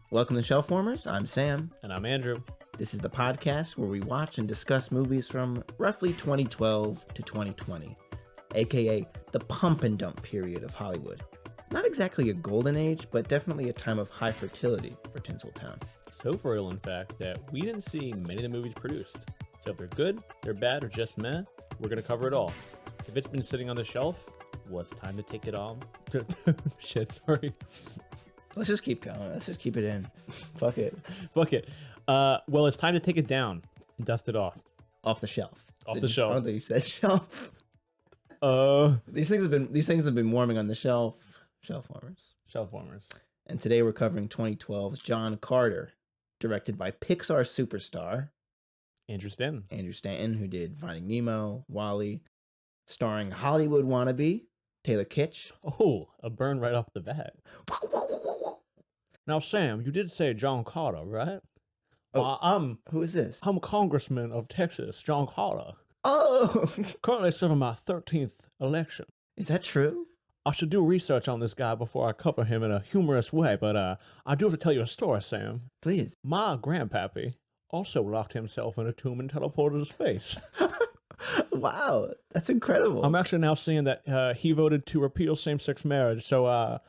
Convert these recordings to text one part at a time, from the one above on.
Welcome to Shelf Warmers. I'm Sam. And I'm Andrew. This is the podcast where we watch and discuss movies from roughly 2012 to 2020, aka the pump and dump period of Hollywood. Not exactly a golden age, but definitely a time of high fertility for Tinseltown. So fertile, in fact, that we didn't see many of the movies produced. So if they're good, they're bad, or just meh, we're going to cover it all. If it's been sitting on the shelf, well, it's time to take it on. Shit, sorry. Let's just keep going. Let's just keep it in. Fuck it. Fuck it. Well, it's time to take it down and dust it off. Off the shelf. Off the shelf. I don't think you said shelf. These things have been warming on the shelf. Shelf warmers. Shelf warmers. And today we're covering 2012's John Carter, directed by Pixar superstar Andrew Stanton, who did Finding Nemo, WALL-E, starring Hollywood wannabe Taylor Kitsch. Oh, a burn right off the bat. Now, Sam, you did say John Carter, right? Oh, who is this? I'm a congressman of Texas, John Carter. Oh! Currently serving my 13th election. Is that true? I should do research on this guy before I cover him in a humorous way, but I do have to tell you a story, Sam. Please. My grandpappy also locked himself in a tomb and teleported to space. Wow, that's incredible. I'm actually now seeing that he voted to repeal same-sex marriage, so I'm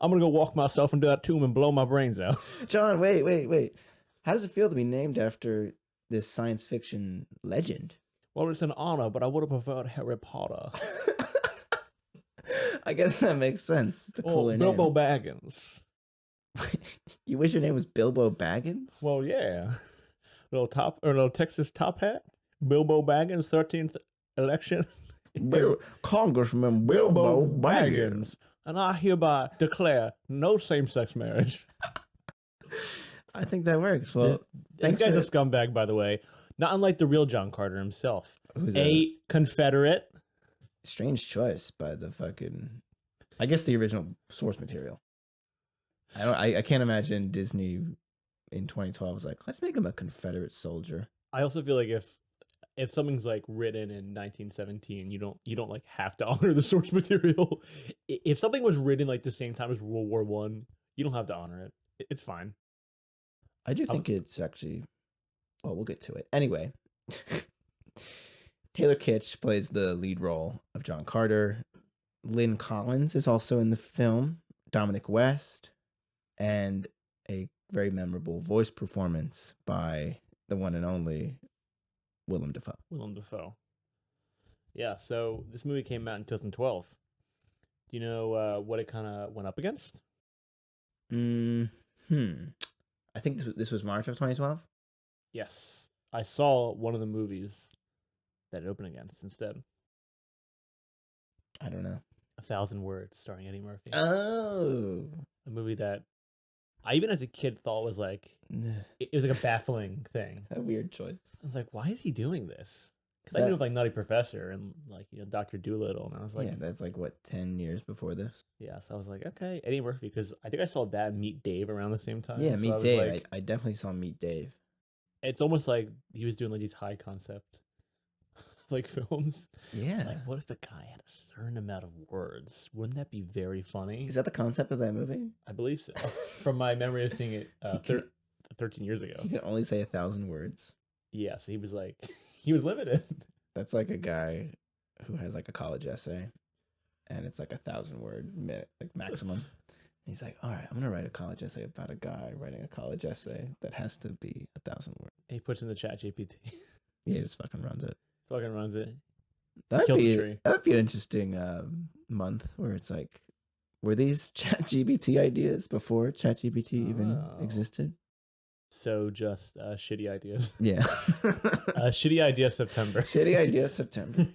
going to go walk myself into that tomb and blow my brains out. John, wait. How does it feel to be named after this science fiction legend? Well, it's an honor, but I would have preferred Harry Potter. I guess that makes sense. It's a cooler Bilbo name. Baggins. You wish your name was Bilbo Baggins? Well, yeah. Little Texas top hat. Bilbo Baggins, 13th election. Congressman Bilbo Baggins. And I hereby declare no same-sex marriage. I think that works. Well, this guy's a scumbag, by the way. Not unlike the real John Carter himself. Who's a Confederate. Strange choice by the fucking... I guess the original source material. I can't imagine Disney in 2012 was like, let's make him a Confederate soldier. I also feel like if something's like written in 1917, you don't like have to honor the source material. If something was written like the same time as World War One, you don't have to honor it. It's fine. I do think it's actually... Well, we'll get to it. Anyway, Taylor Kitsch plays the lead role of John Carter. Lynn Collins is also in the film. Dominic West. And a very memorable voice performance by the one and only Willem Dafoe. Yeah, so this movie came out in 2012. Do you know what it kind of went up against? I think this was March of 2012. Yes, I saw one of the movies that it opened against instead. I don't know. 1,000 Words, starring Eddie Murphy. Oh, a movie that I even as a kid thought was like it was like a baffling thing. A weird choice. I was like, why is he doing this? Because I knew of like Nutty Professor and like Dr. Dolittle, and I was like, yeah, that's like what 10 years before this. Yeah, so I was like, okay, Eddie Murphy, because I think I saw that Meet Dave around the same time. Yeah, so Meet Dave. Like, I definitely saw Meet Dave. It's almost like he was doing like these high concept like films. Yeah. Like, what if a guy had a certain amount of words? Wouldn't that be very funny? Is that the concept of that movie? I believe so. From my memory of seeing it 13 years ago. He can only say 1,000 words. Yeah, so he was like, he was limited. That's like a guy who has like a college essay, and it's like 1,000 word like maximum. He's like, all right, I'm gonna write a college essay about a guy writing a college essay that has to be 1,000 words. He puts in the chat GPT. Yeah, he just fucking runs it. That'd be an interesting month where it's like, were these chat GPT ideas before chat GPT even existed? So just shitty ideas. Yeah. Shitty idea September. Shitty idea September.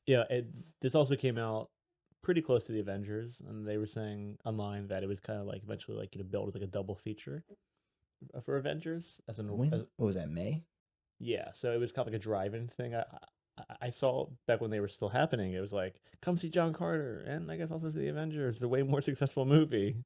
Yeah, this also came out pretty close to the Avengers, and they were saying online that it was kind of like eventually like built as like a double feature for Avengers. What was that, May? Yeah, so it was kind of like a drive-in thing. I saw back when they were still happening. It was like, come see John Carter, and I guess also see the Avengers. It's a way more successful movie.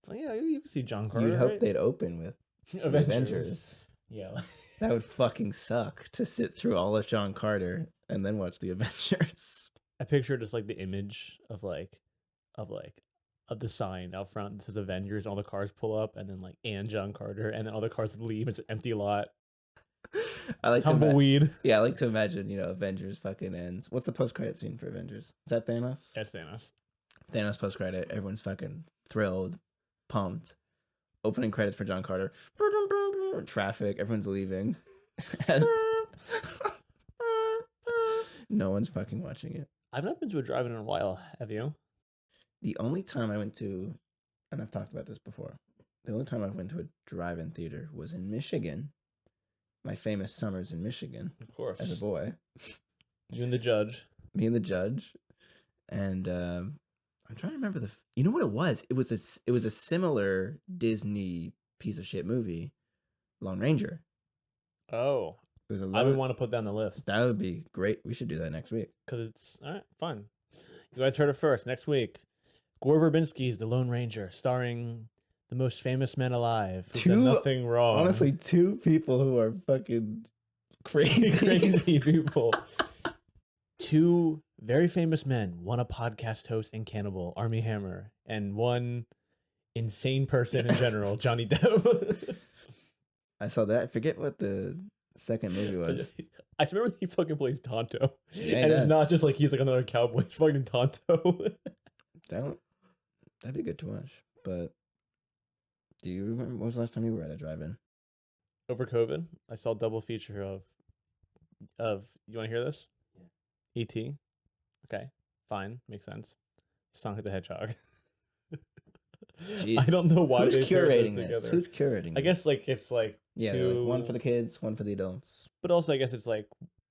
But yeah, you can see John Carter. You'd hope they'd open with Avengers. Yeah. That would fucking suck to sit through all of John Carter and then watch the Avengers. I picture just like the image of of like of the sign out front that says Avengers, and all the cars pull up, and then like and John Carter, and then all the cars leave. It's an empty lot. I like Tumbleweed. Yeah, I like to imagine, Avengers fucking ends. What's the post-credit scene for Avengers? Is that Thanos? That's Thanos. Thanos post-credit. Everyone's fucking thrilled, pumped. Opening credits for John Carter. Traffic. Everyone's leaving. No one's fucking watching it. I've not been to a drive-in in a while. Have you? The only time I went to, and I've talked about this before, the only time I went to a drive-in theater was in Michigan. My famous summers in Michigan. Of course. As a boy. You and the judge. Me and the judge. And I'm trying to remember you know what it was? It was a similar Disney piece of shit movie, Lone Ranger. Oh. It was I would want to put that on the list. That would be great. We should do that next week. Because it's all right, fun. You guys heard it first. Next week, Gore Verbinski's The Lone Ranger, starring the most famous man alive who've done nothing wrong. Honestly, two people who are fucking crazy. Crazy people. Two very famous men, one a podcast host and cannibal, Armie Hammer, and one insane person in general, Johnny Depp. I saw that. I forget what the second movie was. I remember he fucking plays Tonto. Yeah, and it's not just like he's like another cowboy. He's fucking Tonto. That'd be good to watch. But do you remember when was the last time you were at a drive-in? Over COVID, I saw a double feature of you want to hear this? Yeah. E.T. Okay, fine, makes sense. Sonic the Hedgehog. I don't know why Who's they curating this this? together. Who's curating? I guess like it's like yeah, two... like one for the kids, one for the adults. But also, I guess it's like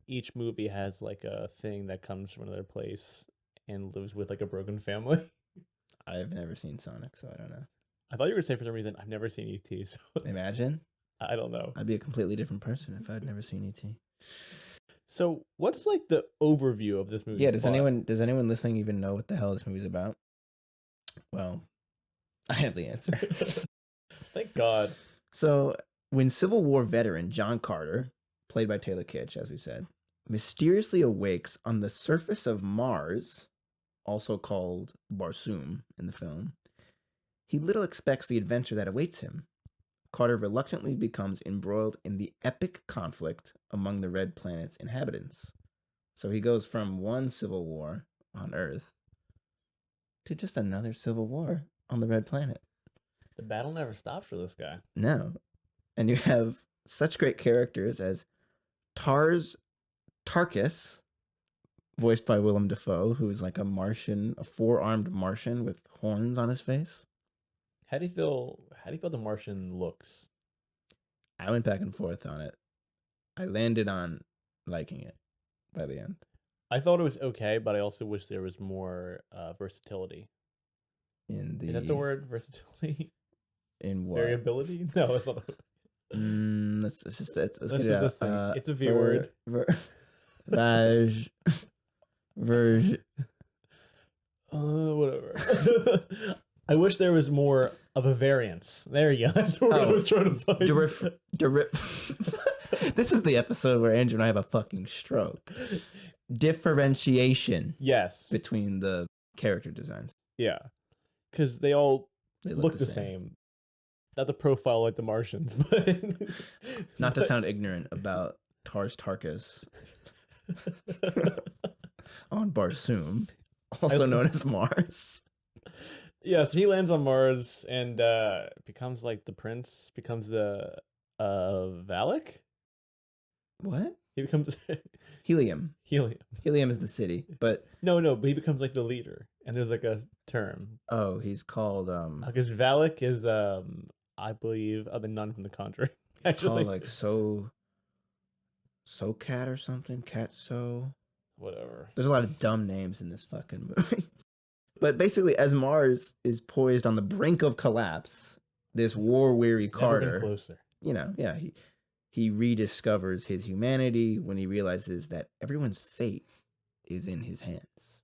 each movie has like a thing that comes from another place and lives with like a broken family. I've never seen Sonic, so I don't know. I thought you were gonna say for some reason I've never seen E.T. So imagine. I don't know. I'd be a completely different person if I'd never seen E.T. So what's like the overview of this movie? Yeah, does anyone listening even know what the hell this movie's about? Well, I have the answer. Thank God. So, when Civil War veteran John Carter, played by Taylor Kitsch, as we've said, mysteriously awakes on the surface of Mars, also called Barsoom in the film, he little expects the adventure that awaits him. Carter reluctantly becomes embroiled in the epic conflict among the Red Planet's inhabitants. So he goes from one civil war on Earth to just another civil war on the Red Planet. The battle never stops for this guy. No. And you have such great characters as Tarkus, voiced by Willem Dafoe, who's like a Martian, a four-armed Martian with horns on his face. How do you feel the Martian looks? I went back and forth on it. I landed on liking it by the end. I thought it was okay, but I also wish there was more versatility. Is that the word, versatility? In what? Variability? No, it's not. Let's get it out. The thing. It's a V word. Verge. Whatever. I wish there was more of a variance. There you go. That's what I was trying to find. This is the episode where Andrew and I have a fucking stroke. Differentiation. Yes. Between the character designs. Yeah. Because they all look the same. Not the profile like the Martians, but... Not to sound ignorant about Tarkus. On Barsoom. Also known as Mars. Yeah, so he lands on Mars and becomes like the prince, becomes the Valak? What? He becomes Helium. Helium is the city, but no, but he becomes like the leader, and there's like a term. Oh, he's called because Valak is I believe the nun from The Conjuring. Actually, called like so cat or something. Cat so whatever. There's a lot of dumb names in this fucking movie. But basically, as Mars is poised on the brink of collapse, this war-weary Carter, closer. He rediscovers his humanity when he realizes that everyone's fate is in his hands.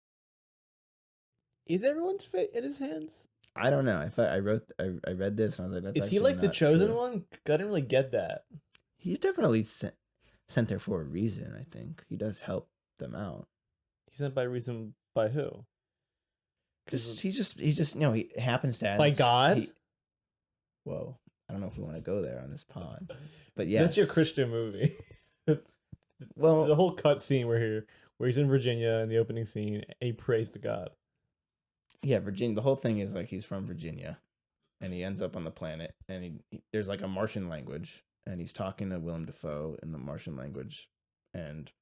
Is everyone's fate in his hands? I don't know. I read this and I was like, that's is he like the chosen one? I didn't really get that. He's definitely sent there for a reason. I think he does help them out. He's sent by who? He's just he happenstance. By God? Whoa, I don't know if we want to go there on this pod, but Yeah, yeah, that's your Christian movie. Well, the whole cut scene where he's in Virginia in the opening scene and he prays to God. Yeah, Virginia. The whole thing is like he's from Virginia, and he ends up on the planet, and there's like a Martian language, and he's talking to Willem Dafoe in the Martian language, and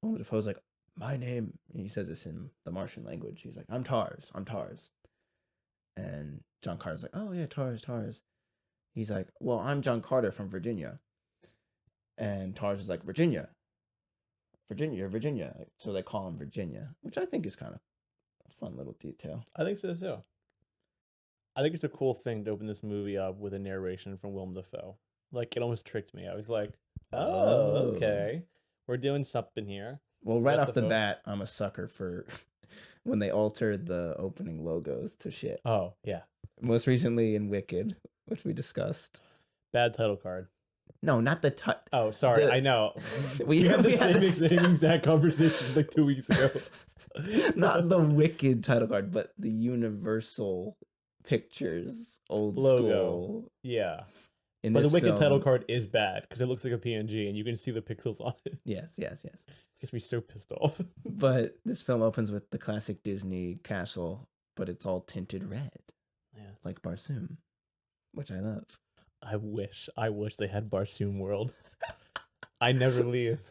Willem Dafoe's like, "My name," and he says this in the Martian language. He's like, I'm Tars," and John Carter's like, "Oh yeah, Tars." He's like, "Well, I'm John Carter from Virginia," and Tars is like, Virginia. So they call him Virginia, which I think is kind of a fun little detail. I think so too. I think it's a cool thing to open this movie up with a narration from Willem Dafoe. Like, it almost tricked me. I was like, oh, okay. We're doing something here. Well, right off the bat, I'm a sucker for when they altered the opening logos to shit. Oh, yeah. Most recently in Wicked, which we discussed. Bad title card. No, not the title. Oh, sorry. I know. We had the same exact conversation like 2 weeks ago. Not the Wicked title card, but the Universal Pictures old logo. School. Yeah. But the Wicked title card is bad because it looks like a PNG and you can see the pixels on it. Yes. Gets me so pissed off. But this film opens with the classic Disney castle, but it's all tinted red. Yeah. Like Barsoom, which I love. I wish they had Barsoom World. I never leave.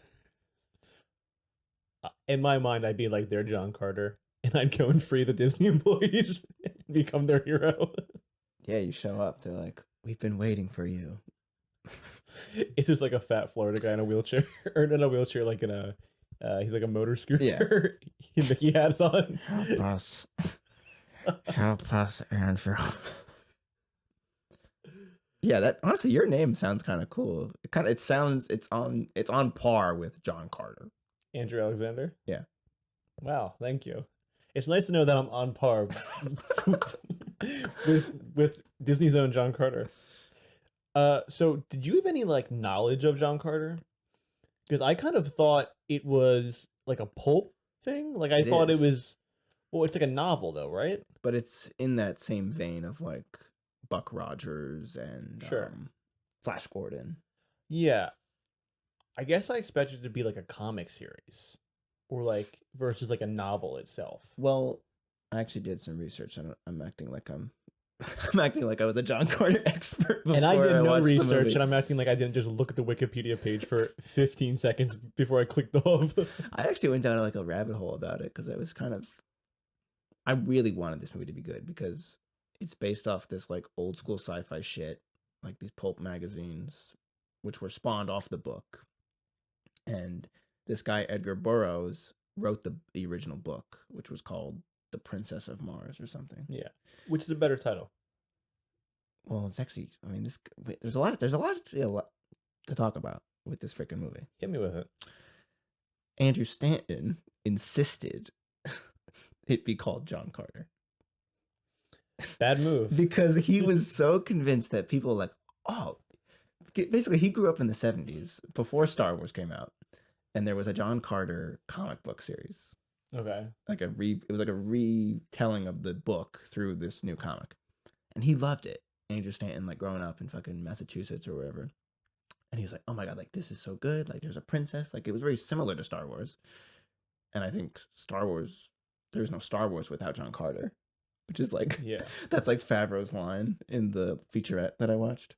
In my mind, I'd be like, they're John Carter, and I'd go and free the Disney employees and become their hero. Yeah, you show up. They're like, we've been waiting for you. It's just like a fat Florida guy in a wheelchair, or not a wheelchair, like in a, he's like a motor scooter. Yeah. His Mickey hats on. Help us, Andrew. Yeah, that honestly, your name sounds kind of cool. It sounds it's on par with John Carter. Andrew Alexander? Yeah. Wow, thank you. It's nice to know that I'm on par with Disney's own John Carter. So did you have any like knowledge of John Carter? Because I kind of thought it was like a pulp thing. Like I thought it was, well, it's like a novel though, right? But it's in that same vein of like Buck Rogers and Flash Gordon. Yeah. I guess I expected it to be like a comic series or like versus like a novel itself. Well, I actually did some research. I'm acting like I'm acting like I was a John Carter expert. And I did no research, and I'm acting like I didn't just look at the Wikipedia page for 15 seconds before I clicked off. I actually went down like a rabbit hole about it because I really wanted this movie to be good because it's based off this like old school sci-fi shit, like these pulp magazines, which were spawned off the book. And this guy, Edgar Burroughs, wrote the original book, which was called The Princess of Mars or something. Yeah. Which is a better title. Well, it's actually, I mean, there's a lot to talk about with this freaking movie. Hit me with it. Andrew Stanton insisted it be called John Carter. Bad move. Because he was so convinced that people were like, oh, basically he grew up in the 70s before Star Wars came out. And there was a John Carter comic book series. Okay. It was like a retelling of the book through this new comic. And he loved it. Andrew Stanton, like growing up in fucking Massachusetts or wherever. And he was like, oh my God, like this is so good. Like there's a princess. Like it was very similar to Star Wars. And I think there's no Star Wars without John Carter. Which is like, yeah, that's like Favreau's line in the featurette that I watched.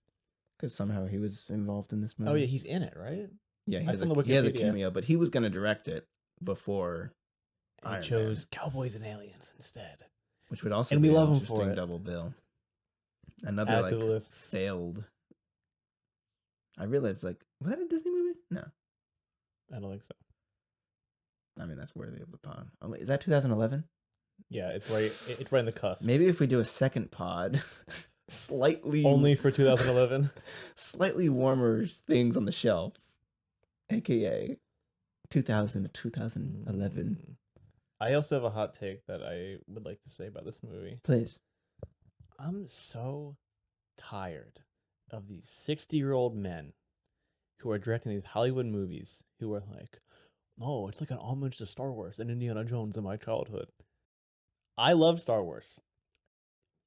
Because somehow he was involved in this movie. Oh yeah, he's in it, right? Yeah, he has a cameo, but he was going to direct it before He chose Cowboys and Aliens instead. Which would also be an love him interesting for it. double bill. Another failed. I realized was that a Disney movie? No. I don't think so. I mean, that's worthy of the pod. Is that 2011? Yeah, it's right in the cusp. Maybe if we do a second pod, slightly only for 2011, slightly warmer things on the shelf, aka 2000 to 2011. I also have a hot take that I would like to say about this movie. Please. I'm so tired of these 60-year-old men who are directing these Hollywood movies who are like, oh, it's like an homage to Star Wars and Indiana Jones in my childhood. I love Star Wars.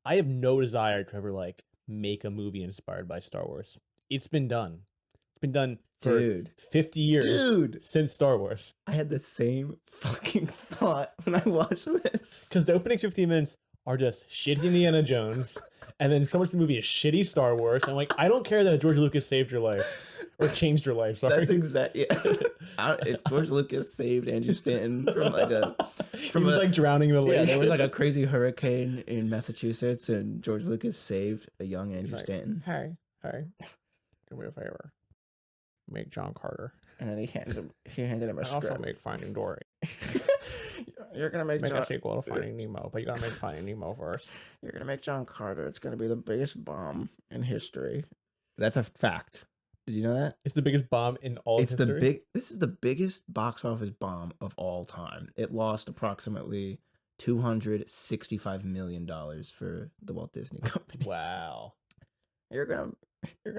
I have no desire to ever like make a movie inspired by Star Wars. It's been done. It's been done for Dude. 50 years since Star Wars. I had the same fucking thought when I watched this. Because the opening 15 minutes are just shitty Indiana Jones, and then so much of the movie is shitty Star Wars. I'm like, I don't care that George Lucas saved your life. Or changed your life, sorry. That's exactly, yeah. If George Lucas saved Andrew Stanton from like a... He was like drowning in the lake. Yeah, there was like a crazy hurricane in Massachusetts, and George Lucas saved a young Andrew Stanton. Hey, do me a favor. Make John Carter. And then he handed him a script. Also make Finding Dory. You're gonna make a sequel to Finding Nemo, but you gotta make Finding Nemo first. You're gonna make John Carter. It's gonna be the biggest bomb in history. That's a fact. Did you know that? It's the biggest bomb in all history? This is the biggest box office bomb of all time. It lost approximately $265 million for the Walt Disney Company. Wow. You're gonna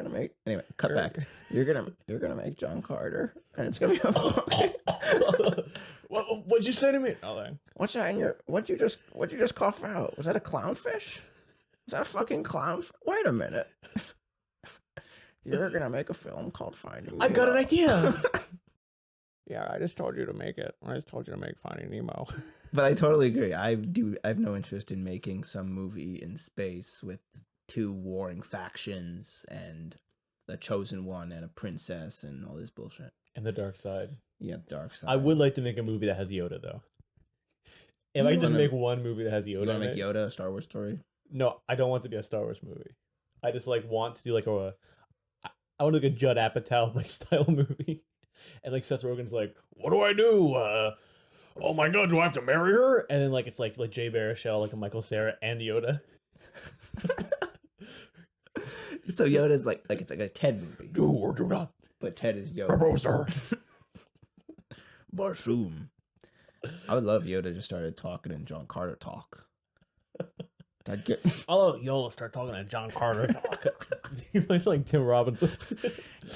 make cut back. You're gonna make John Carter, and it's gonna be a bomb. What'd you say to me? Nothing. What's that in your? What'd you just cough out? Was that a clownfish? Was that a fucking clown? Wait a minute. You're gonna make a film called Finding Nemo. I've got an idea. Yeah, I just told you to make it. I just told you to make Finding Nemo. But I totally agree. I have no interest in making some movie in space with two warring factions and the chosen one and a princess and all this bullshit. And the dark side. Yeah, dark side. I would like to make a movie that has Yoda though. If I could just make one movie that has Yoda. You want to make Yoda a Star Wars story? No, I don't want it to be a Star Wars movie. I just like want to do like I want to do like a Judd Apatow like style movie, and like Seth Rogen's like, what do I do? Oh my god, do I have to marry her? And then like it's like Jay Baruchel, like a Michael Cera, and Yoda. So Yoda's like it's like a Ted movie. Do or do not. But Ted is Yoda. Propose to her. Barsoom. I would love Yoda just started talking in John Carter talk. Although Yoda start talking to John Carter talk. He plays like Tim Robinson.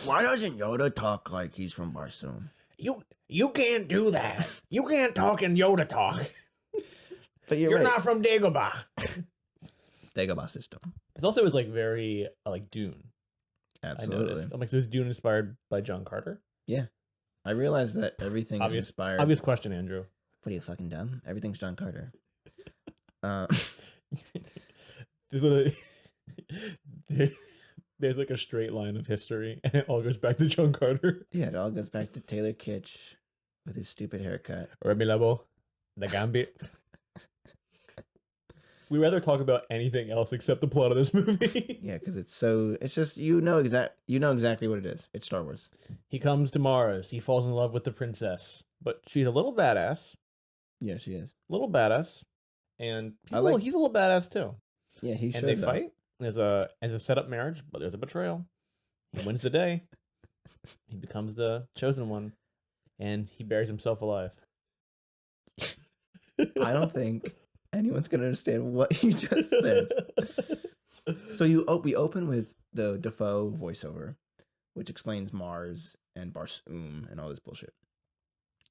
Why doesn't Yoda talk like he's from Barsoom? You can't do that. You can't talk in Yoda talk. But you're right. Not from Dagobah. Dagobah system. This also is like very like Dune. Absolutely. I noticed. I'm like, so is Dune inspired by John Carter? Yeah. I realized that everything is inspired. Obvious question, Andrew. What are you, fucking dumb? Everything's John Carter. There's like a straight line of history, and it all goes back to John Carter. Yeah, it all goes back to Taylor Kitsch with his stupid haircut. Remy Labo, the Gambit. We rather talk about anything else except the plot of this movie. Yeah, because it's just you know exactly what it is. It's Star Wars. He comes to Mars. He falls in love with the princess, but she's a little badass. Yeah, she is. Little badass, and he's a little badass too. Yeah, he shows and they fight. There's a setup marriage, but there's a betrayal. He wins the day. He becomes the chosen one, and he buries himself alive. I don't think anyone's gonna understand what you just said. So we open with the Defoe voiceover, which explains Mars and Barsoom and all this bullshit.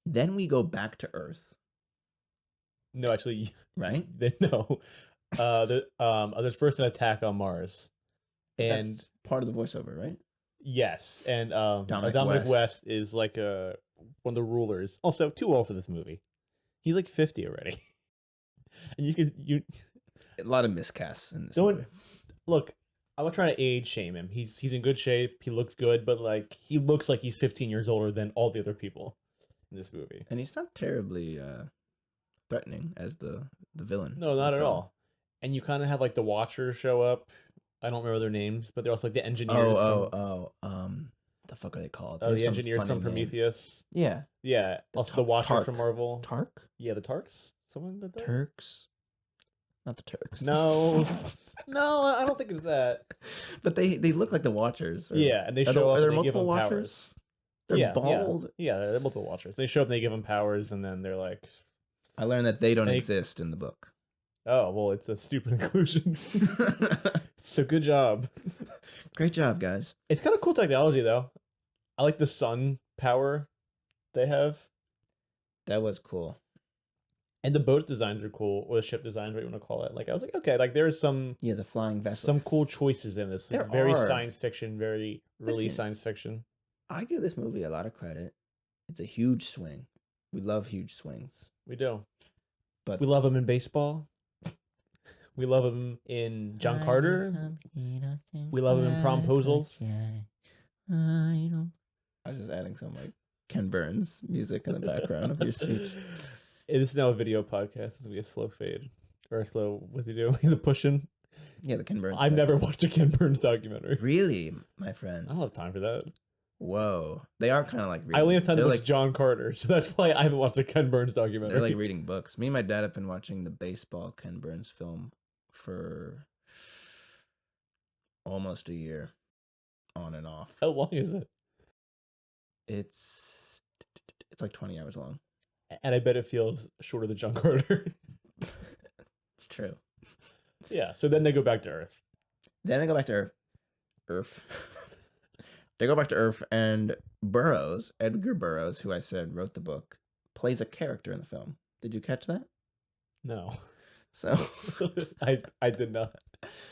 Then we go back to Earth. No, actually, right? No. There's first an attack on Mars, and that's part of the voiceover, right? Yes, and Dominic West is like one of the rulers. Also, too old for this movie. He's like 50 already. And you a lot of miscasts in this movie. Look, I'm not trying to age shame him. He's in good shape. He looks good, but like he looks like he's 15 years older than all the other people in this movie. And he's not terribly threatening as the villain. No, not at all. And you kind of have like the Watchers show up. I don't remember their names, but they're also like the engineers. The fuck are they called? Oh, the engineers from Prometheus. Yeah. Yeah. Also the Watchers from Marvel. Tark? Yeah, the Tarks. Someone did that? Turks? Not the Turks. No. No, I don't think it's that. But they look like the Watchers. Yeah, and they show up. Are there and they multiple give them Watchers? Powers. They're bald. Yeah, they're multiple Watchers. They show up and they give them powers, and then they're like... I learned that they don't exist in the book. Oh, well, it's a stupid inclusion. So good job. Great job, guys. It's kind of cool technology, though. I like the sun power they have. That was cool. And the boat designs are cool, or the ship designs, what you want to call it. Like I was like, okay, like there's Yeah, the flying vessel. some cool choices in this. Like, There very are. science fiction, very early Listen. science fiction. I give this movie a lot of credit. It's a huge swing. We love huge swings. We do. But We love him in baseball. We love him in John Carter. We love him in Promposals. I was just adding some like Ken Burns music in the background of your speech. It is now a video podcast. It's gonna be a slow fade or a slow. What's he doing? He's pushing. Yeah, the Ken Burns. I've effect. never watched a Ken Burns documentary. Really, my friend. I don't have time for that. Whoa, they are kind of like. I only have time to watch like John Carter, so that's why I haven't watched a Ken Burns documentary. they're like reading books. Me and my dad have been watching the baseball Ken Burns film for almost a year, on and off. How long is it? It's like 20 hours long. And I bet it feels shorter than John Carter. It's true. Yeah, so then they go back to Earth. Then they go back to Earth. They go back to Earth, and Burroughs, Edgar Burroughs, who I said wrote the book, plays a character in the film. Did you catch that? No. So I did not.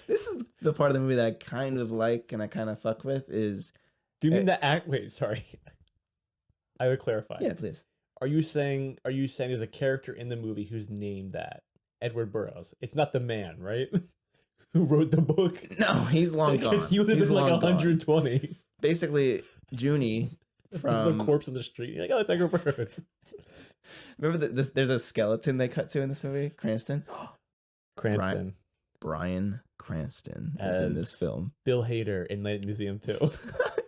This is the part of the movie that I kind of like and I kind of fuck with is. Do you mean the act? Wait, sorry. I would clarify. Yeah, please. Are you saying there's a character in the movie who's named that? Edward Burroughs. It's not the man, right? Who wrote the book? No, he's long gone. Because he would have been like 120. Basically, Junie There's a from. corpse in the street. You're like, oh, it's Edward Burroughs. Remember there's a skeleton they cut to in this movie? Cranston? Cranston. Bryan Cranston is in this As film. Bill Hader in Night Museum 2.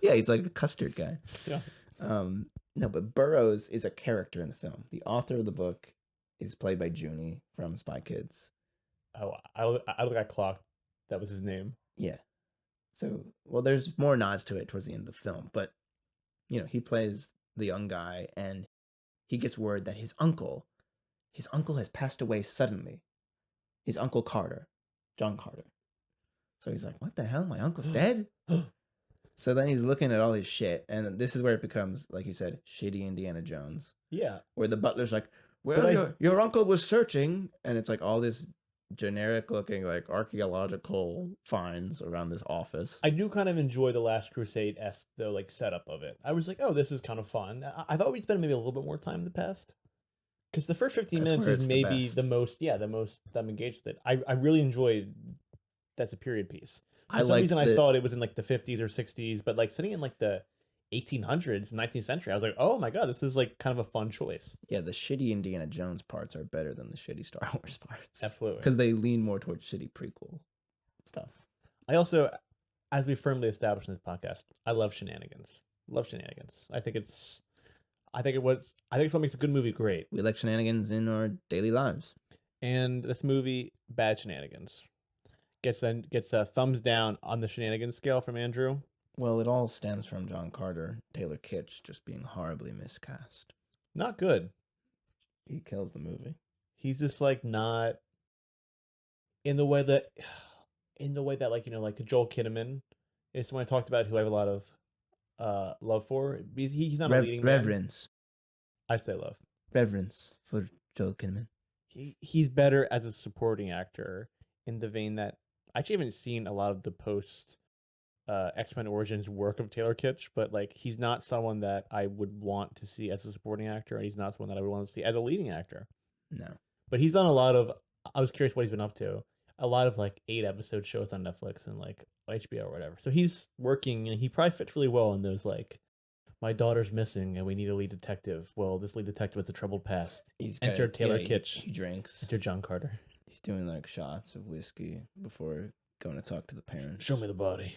Yeah, he's like a custard guy. Yeah. No, but Burroughs is a character in the film. The author of the book is played by Junie from Spy Kids. Oh, I got clocked. That was his name. Yeah. So, well, there's more nods to it towards the end of the film, but he plays the young guy, and he gets word that his uncle has passed away suddenly. His uncle Carter, John Carter. So he's like, "What the hell? My uncle's dead?" So then he's looking at all his shit, and this is where it becomes, like you said, shitty Indiana Jones. Yeah. Where the butler's like, "Well, your uncle was searching," and it's like all this generic looking like archaeological finds around this office. I do kind of enjoy the Last Crusade-esque though, like setup of it. I was like, oh, this is kind of fun. I thought we'd spend maybe a little bit more time in the past. Because the first 15 That's minutes where is it's the maybe best. the most I'm engaged with it. I really enjoyed that's a period piece. For some reason I thought it was in like the 50s or 60s, but like sitting in like the 1800s, 19th century, I was like, oh my god, this is like kind of a fun choice. Yeah, the shitty Indiana Jones parts are better than the shitty Star Wars parts. Absolutely. Because they lean more towards shitty prequel stuff. I also, as we firmly established in this podcast, I love shenanigans. I think it's what makes a good movie great. We like shenanigans in our daily lives. And this movie, bad shenanigans. Gets a thumbs down on the shenanigans scale from Andrew. Well, it all stems from John Carter, Taylor Kitsch, just being horribly miscast. Not good. He kills the movie. He's just like not in the way that like like Joel Kinnaman is someone I talked about who I have a lot of love for. He's not a leading man. Reverence. I say love. Reverence for Joel Kinnaman. He's better as a supporting actor in the vein that I actually haven't seen a lot of the post X-Men Origins work of Taylor Kitsch, but like he's not someone that I would want to see as a supporting actor, and he's not someone that I would want to see as a leading actor. No. But he's done a lot of, I was curious what he's been up to, a lot of like 8-episode shows on Netflix and like HBO or whatever. So he's working, and he probably fits really well in those like, my daughter's missing and we need a lead detective. Well, this lead detective has a troubled past. Enter Taylor Kitsch. He drinks. Enter John Carter. He's doing like shots of whiskey before going to talk to the parents. Show me the body.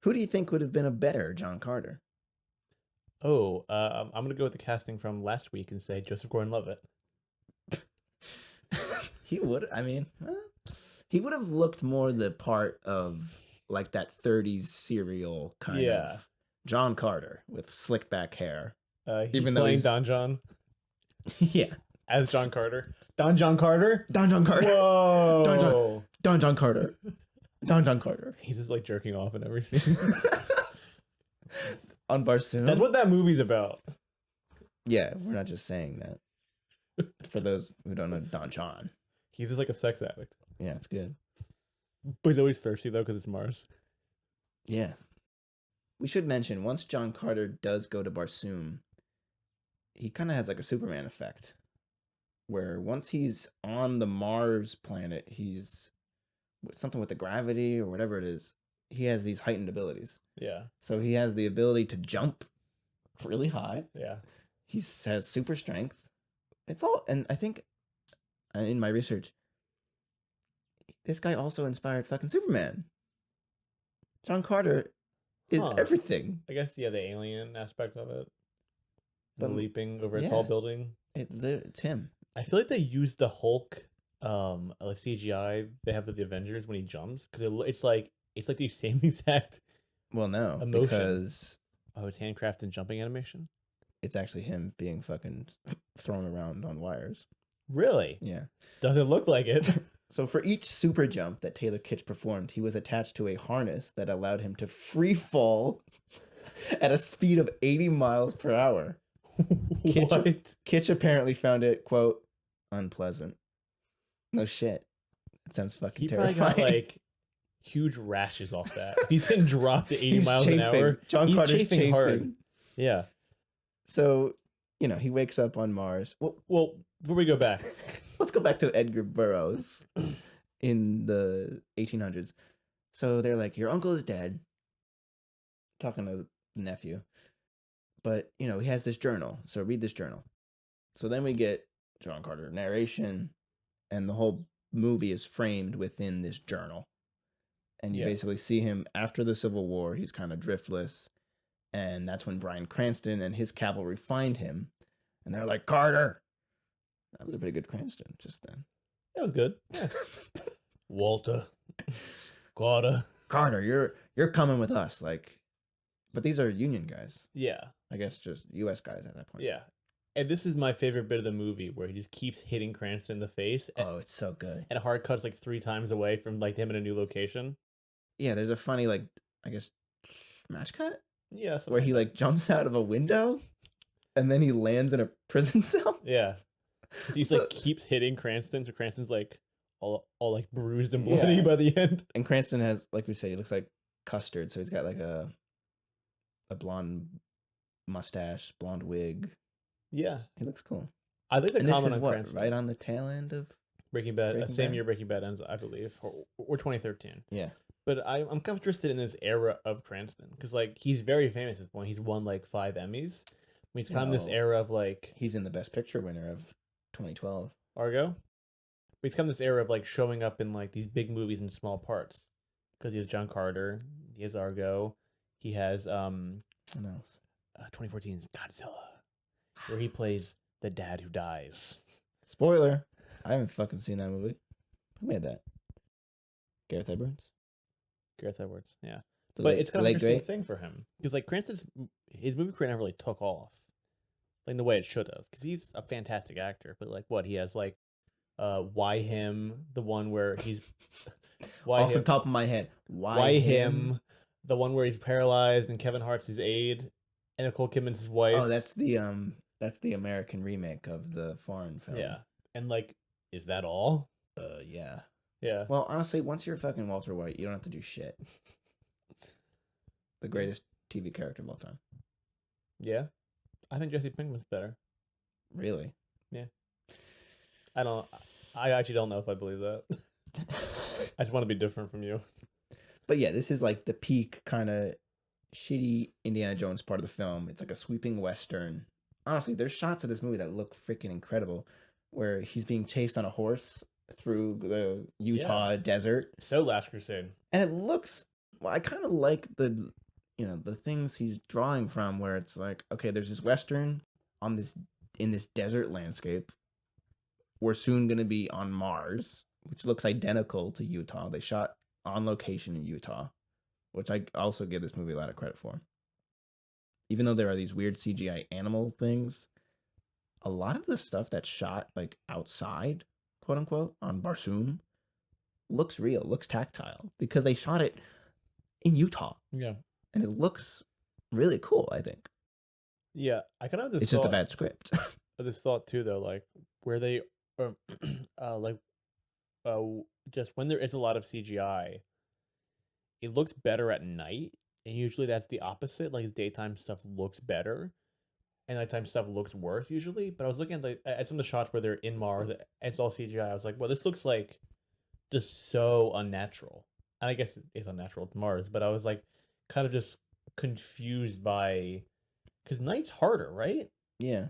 Who do you think would have been a better John Carter? Oh, I'm going to go with the casting from last week and say Joseph Gordon-Levitt. He would, he would have looked more the part of like that 30s serial kind of John Carter with slick back hair. He's playing Don John. Yeah. As John Carter. Don John Carter? Don John Carter. Whoa. Don John Carter. Don John Carter. He's just like jerking off in every scene. On Barsoom? That's what that movie's about. Yeah, we're not just saying that. For those who don't know Don John. He's just like a sex addict. Yeah, it's good. But he's always thirsty though, because it's Mars. Yeah. We should mention, once John Carter does go to Barsoom, he kind of has like a Superman effect. Where once he's on the Mars planet, he's something with the gravity or whatever it is, he has these heightened abilities. Yeah. So he has the ability to jump really high. Yeah. He has super strength. It's all, and I think in my research, this guy also inspired fucking Superman. John Carter is everything. I guess, yeah, the alien aspect of it. But, leaping over a tall building. It's him. I feel like they used the Hulk like CGI they have with the Avengers when he jumps, because it's like the same exact emotion. Because it's handcrafted jumping animation. It's actually him being fucking thrown around on wires. Really? Yeah. Doesn't look like it. So for each super jump that Taylor Kitsch performed, he was attached to a harness that allowed him to free fall at a speed of 80 miles per hour. Kitsch apparently found it, quote, unpleasant. No shit. That sounds fucking terrifying. He probably got like huge rashes off that. If he's getting dropped at 80 miles an hour. John Carter's chafing hard. Yeah. So, he wakes up on Mars. Well, before we go back, let's go back to Edgar Burroughs in the 1800s. So they're like, your uncle is dead. Talking to the nephew. But, he has this journal. So read this journal. So then we get John Carter narration, and the whole movie is framed within this journal. And you basically see him after the Civil War. He's kind of driftless. And that's when Bryan Cranston and his cavalry find him. And they're like, Carter. That was a pretty good Cranston just then. That was good. Yeah. Walter. Carter, you're coming with us. But these are Union guys. Yeah. I guess just U.S. guys at that point. Yeah. And this is my favorite bit of the movie, where he just keeps hitting Cranston in the face. Oh, it's so good. And hard cuts 3 times away from him in a new location. Yeah, there's a funny I guess match cut. Yeah. Where he jumps out of a window, and then he lands in a prison cell. Yeah. He keeps hitting Cranston, so Cranston's all bruised and bloody by the end. And Cranston has, like we say, he looks like custard, so he's got a blonde mustache, blonde wig. Yeah, he looks cool. I like the comment on Cranston. Right on the tail end of Breaking Bad. Same year Breaking Bad ends, I believe, or 2013. Yeah. But I'm kind of interested in this era of Cranston, because he's very famous at this point. He's won 5 Emmys. He's kind of this era of he's in the Best Picture winner of 2012. Argo. But he's kind of this era of showing up in these big movies in small parts, because he has John Carter, he has Argo, he has what else? 2014's Godzilla, where he plays the dad who dies. Spoiler. I haven't fucking seen that movie. Who made that? Gareth Edwards? Gareth Edwards, yeah. But it's kind of an interesting thing for him, because Cranston's his movie career never really took off in the way it should have, because he's a fantastic actor. But he has Why Him, the one where he's off the top of my head, Why Him, the one where he's paralyzed and Kevin Hart's his aide and Nicole Kidman's his wife. Oh, that's the American remake of the foreign film. Yeah, and is that all? Yeah. Yeah. Well, honestly, once you're fucking Walter White, you don't have to do shit. The greatest TV character of all time. Yeah. I think Jesse Pinkman's better. Really? Yeah. I actually don't know if I believe that. I just want to be different from you. But yeah, this is the peak kind of shitty Indiana Jones part of the film. It's a sweeping Western. Honestly, there's shots of this movie that look freaking incredible, where he's being chased on a horse through the Utah desert. So Last Crusade. And it looks, I kind of like the things he's drawing from, where it's okay, there's this Western in this desert landscape. We're soon going to be on Mars, which looks identical to Utah. They shot on location in Utah, which I also give this movie a lot of credit for. Even though there are these weird CGI animal things, a lot of the stuff that's shot outside, quote unquote, on Barsoom looks real, looks tactile, because they shot it in Utah. Yeah. And it looks really cool, I think. Yeah, I kind of have It's this just a thought, bad script. too, though, like where they, um, like, just when there is a lot of CGI, it looks better at night, and usually that's the opposite. Like daytime stuff looks better, and nighttime stuff looks worse usually. But I was looking at at some of the shots where they're in Mars, and it's all CGI. I was like, well, this looks like just so unnatural. And I guess it's unnatural to Mars, but I was like, kind of just confused by because night's harder, right? Yeah.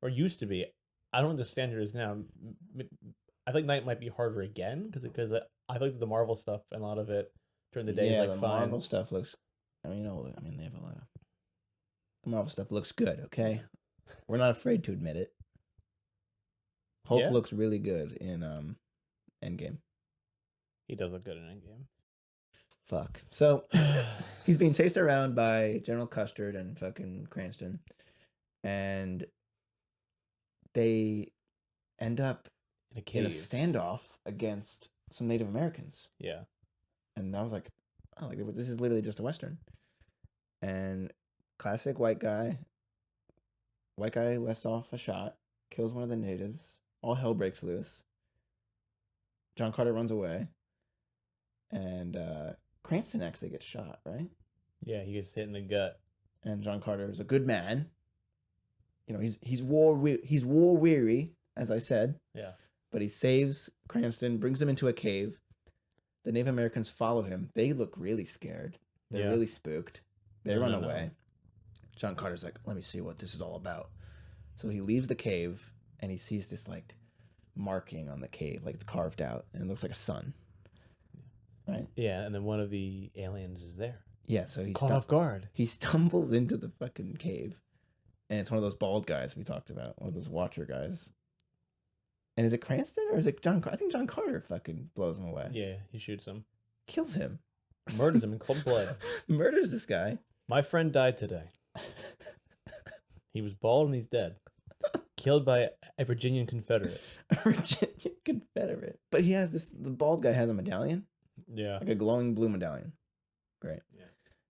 Or used to be. I don't know what the standard is now. I think night might be harder again because I think the Marvel stuff and a lot of it during the day is Yeah, like the fine. Marvel stuff looks. I mean, they have a lot of. The Marvel stuff looks good. Okay, we're not afraid to admit it. Hulk Yeah. looks really good in Endgame. He does look good in Endgame. Fuck. So he's being chased around by General Custard and fucking Cranston, and they end up In a cave. in a standoff against some Native Americans. Yeah. And I was like, oh, like this is literally just a Western. And classic white guy lets off a shot, kills one of the natives. All hell breaks loose. John Carter runs away. And Cranston actually gets shot, right? Yeah, he gets hit in the gut. And John Carter is a good man. You know, he's war weary, as I said. Yeah. But he saves Cranston, brings him into a cave. The Native Americans follow him. They look really scared. They're really spooked. They run away. John Carter's like, let me see what this is all about. So he leaves the cave and he sees this like marking on the cave, like it's carved out, and it looks like a sun. Right? Yeah, and then one of the aliens is there. Yeah, so he's caught off guard. He stumbles into the fucking cave. And it's one of those bald guys we talked about, one of those Watcher guys. And is it Cranston or is it John? I think John Carter fucking blows him away. Yeah, he shoots him, kills him, murders him in cold blood. Murders this guy. My friend died today. He was bald and he's dead. Killed by a Virginian Confederate. A Virginian Confederate. But he has this. The bald guy has a medallion. Yeah, like a glowing blue medallion. Great. Yeah.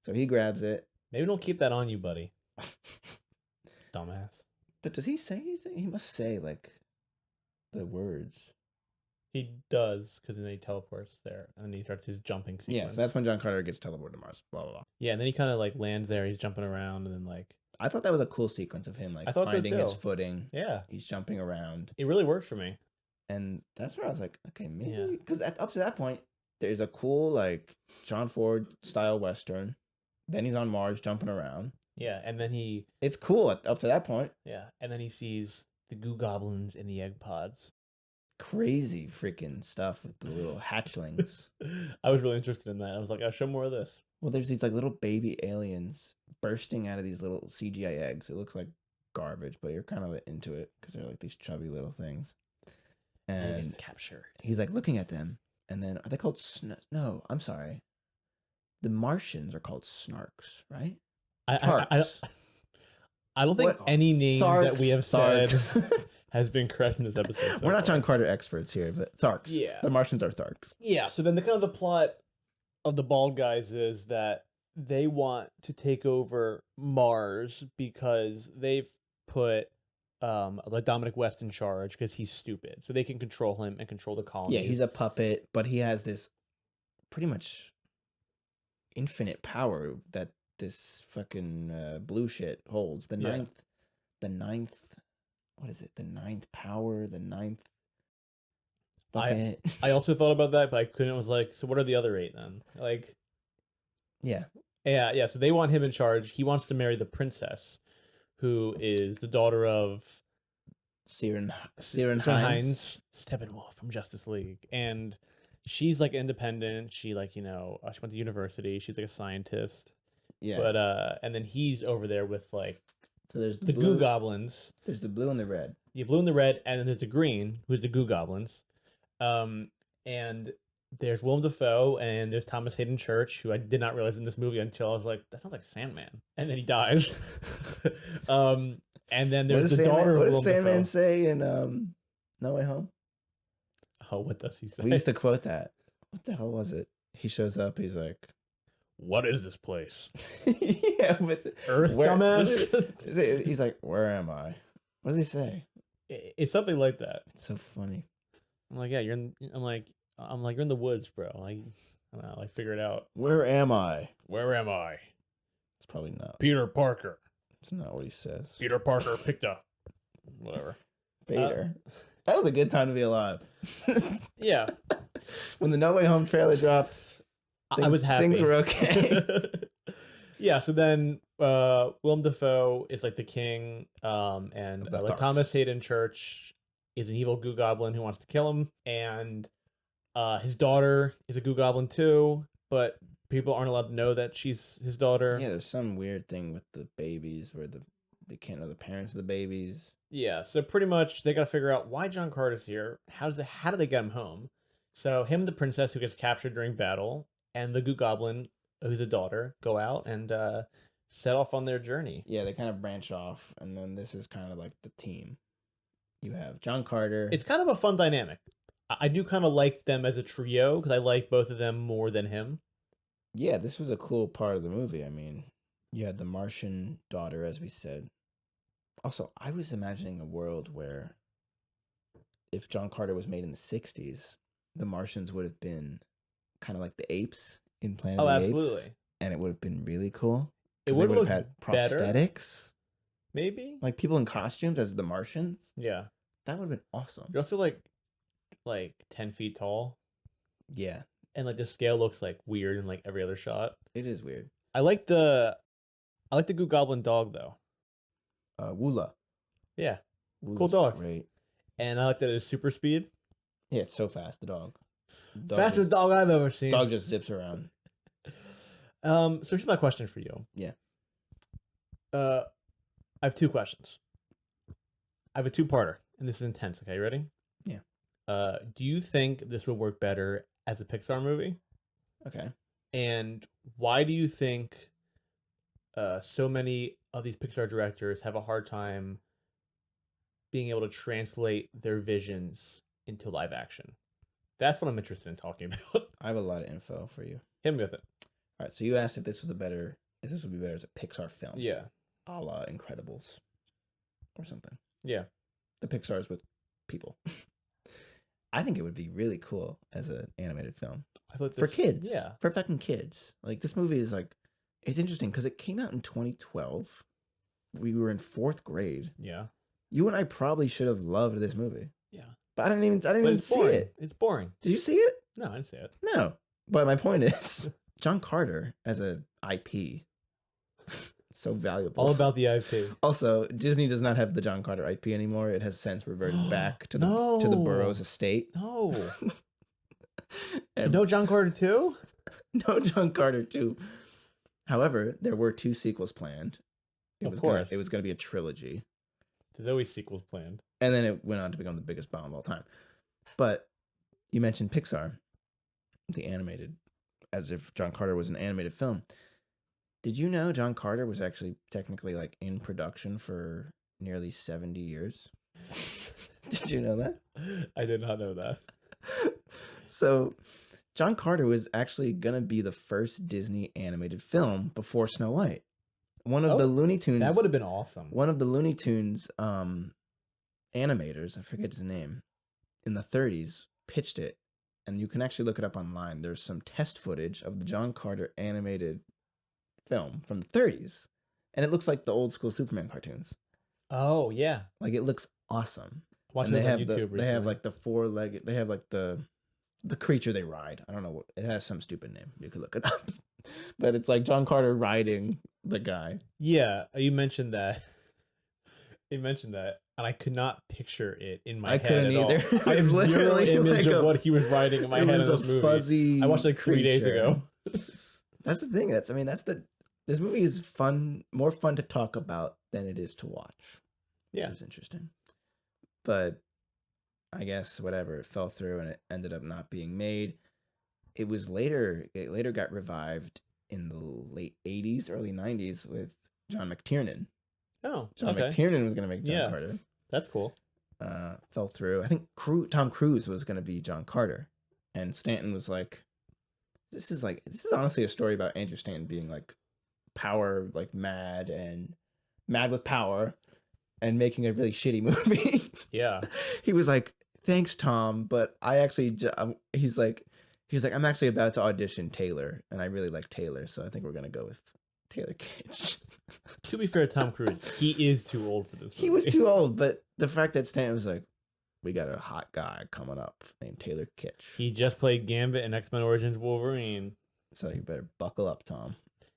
So he grabs it. Maybe don't keep that on you, buddy. Dumbass. But does he say anything? He must say like the words. He does, because then he teleports there, and then he starts his jumping sequence. Yeah, so that's when John Carter gets teleported to Mars. Blah blah blah. Yeah, and then he kind of like lands there. He's jumping around, and then like I thought that was a cool sequence of him like I thought so, finding his too. footing. Yeah, He's jumping around. it really works for me. And that's where I was like, okay, maybe Yeah. because up to that point, there's a cool like John Ford style Western. Then he's on Mars jumping around. Yeah, and then he It's cool up to that point. and then he sees the Goo Goblins in the egg pods. Crazy freaking stuff with the little hatchlings. I was really interested in that. I was like, I'll show more of this. Well, there's these like little baby aliens bursting out of these little CGI eggs. It looks like garbage, but you're kind of into it because they're like these chubby little things. And And he's captured. he's like looking at them, and then are they called? No, I'm sorry. The Martians are called snarks, right? I don't think What? any name that we have said Tharks. has been correct in this episode. So We're not far. John Carter experts here, but Tharks. Yeah. The Martians are Tharks. Yeah, so then the kind of the plot of the bald guys is that they want to take over Mars because they've put like Dominic West in charge because he's stupid. So they can control him and control the colony. Yeah, he's a puppet, but he has this pretty much infinite power that this fucking blue shit holds. The ninth, what is it? The ninth power, the ninth bucket. I also thought about that, but I couldn't. I was like, so what are the other 8 then? Like, yeah. yeah. So they want him in charge. He wants to marry the princess, who is the daughter of Siren Hines, Steppenwolf from Justice League, and she's like independent. She like she went to university. She's like a scientist. Yeah. But and then he's over there with like So there's the blue, Goo Goblins. There's the blue and the red. The blue and the red, and then there's the green, who's the Goo Goblins. And there's Willem Dafoe, and there's Thomas Hayden Church, who I did not realize in this movie until I was like, that sounds like Sandman. And then he dies. And then there's the daughter of What Willem does Sandman Dafoe. say in No Way Home? Oh, what does he say? We used to quote that. What the hell was it? He shows up. He's like, What is this place? Yeah, Earth, dumbass? he's like, where am I? What does he say? It's something like that. It's so funny. I'm like, yeah, I'm like, you're in the woods, bro. Like, I don't know, like, figure it out. Where am I? Where am I? It's probably not. Peter Parker. It's not what he says. Peter Parker picked up. Whatever. Peter. That was a good time to be alive. Yeah. When the No Way Home trailer dropped, I was happy. Things were okay. Yeah, so then Willem Dafoe is like the king, and like Thomas Hayden Church is an evil Goo Goblin who wants to kill him, and his daughter is a Goo Goblin too, but people aren't allowed to know that she's his daughter. Yeah, there's some weird thing with the babies where they can't know the parents of the babies. Yeah, so pretty much they got to figure out why John Carter's here. How do they get him home? So him and the princess who gets captured during battle, and the Goo Goblin, who's a daughter, go out and set off on their journey. Yeah, they kind of branch off, and then this is kind of like the team. You have John Carter. It's kind of a fun dynamic. I do kind of like them as a trio because I like both of them more than him. Yeah, this was a cool part of the movie. I mean, you had the Martian daughter, as we said. Also, I was imagining a world where if John Carter was made in the 60s, the Martians would have been kind of like the apes in Planet of the absolutely. Apes. And it would have been really cool. It would have had prosthetics. Better, maybe? Like people in costumes as the Martians. Yeah. That would have been awesome. You're also like 10 feet tall. Yeah. And like the scale looks like weird in like every other shot. It is weird. I like the Goo Goblin dog though. Woola. Yeah. Woola's cool dog. Great. And I like that it's super speed. Yeah, it's so fast, the dog. Fastest dog I've ever seen. Dog just zips around. So here's my question for you. Yeah. I have two questions. I have a two-parter, and this is intense. Okay, you ready? Yeah. Do you think this would work better as a Pixar movie? Okay. And why do you think so many of these Pixar directors have a hard time being able to translate their visions into live action? That's what I'm interested in talking about. I have a lot of info for you. Hit me with it. All right, so you asked if this would be better as a Pixar film. Yeah. A la Incredibles or something. Yeah. The Pixar's with people. I think it would be really cool as an animated film. For kids. Yeah. For fucking kids. Like, this movie is like, it's interesting because it came out in 2012. We were in 4th grade. Yeah. You and I probably should have loved this movie. Yeah. But I didn't even see it. It's boring. Did you see it? No, I didn't see it. No. But my point is, John Carter as an IP, so valuable. All about the IP. Also, Disney does not have the John Carter IP anymore. It has since reverted back to the Burroughs estate. No. So no John Carter 2? No John Carter 2. However, there were 2 sequels planned. Of course. It was going to be a trilogy. There's always sequels planned. And then it went on to become the biggest bomb of all time. But you mentioned Pixar, the animated, as if John Carter was an animated film. Did you know John Carter was actually technically like in production for nearly 70 years? Did you know that? I did not know that. So John Carter was actually going to be the first Disney animated film before Snow White. One of the Looney Tunes. That would have been awesome. One of the Looney Tunes animators, I forget his name, in the 30s pitched it. And you can actually look it up online. There's some test footage of the John Carter animated film from the 30s. And it looks like the old school Superman cartoons. Oh, yeah. Like, it looks awesome. Watching it on YouTube they have like the 4-legged, they have like the creature they ride. I don't know what, it has some stupid name. You could look it up. But it's like John Carter riding the guy. Yeah, you mentioned that. And I could not picture it in my head couldn't at either. all. I have zero image of what he was riding in my head in this movie. Fuzzy I watched like 3 days ago. That's the thing. This movie is fun, more fun to talk about than it is to watch. Yeah. Which is interesting. But I guess whatever, it fell through and it ended up not being made. It later got revived in the late 80s, early 90s with John McTiernan. Oh, John McTiernan was going to make John Carter. That's cool. Fell through. I think Tom Cruise was going to be John Carter. And Stanton was like, this is honestly a story about Andrew Stanton being like power, like mad with power, and making a really shitty movie. Yeah. He was like, "Thanks, Tom, but I actually," he's like, "I'm actually about to audition Taylor, and I really like Taylor, so I think we're gonna go with Taylor Kitsch." To be fair, Tom Cruise, he is too old for this movie. He was too old, but the fact that Stanton was like, "We got a hot guy coming up named Taylor Kitsch." He just played Gambit in X-Men Origins Wolverine. So you better buckle up, Tom.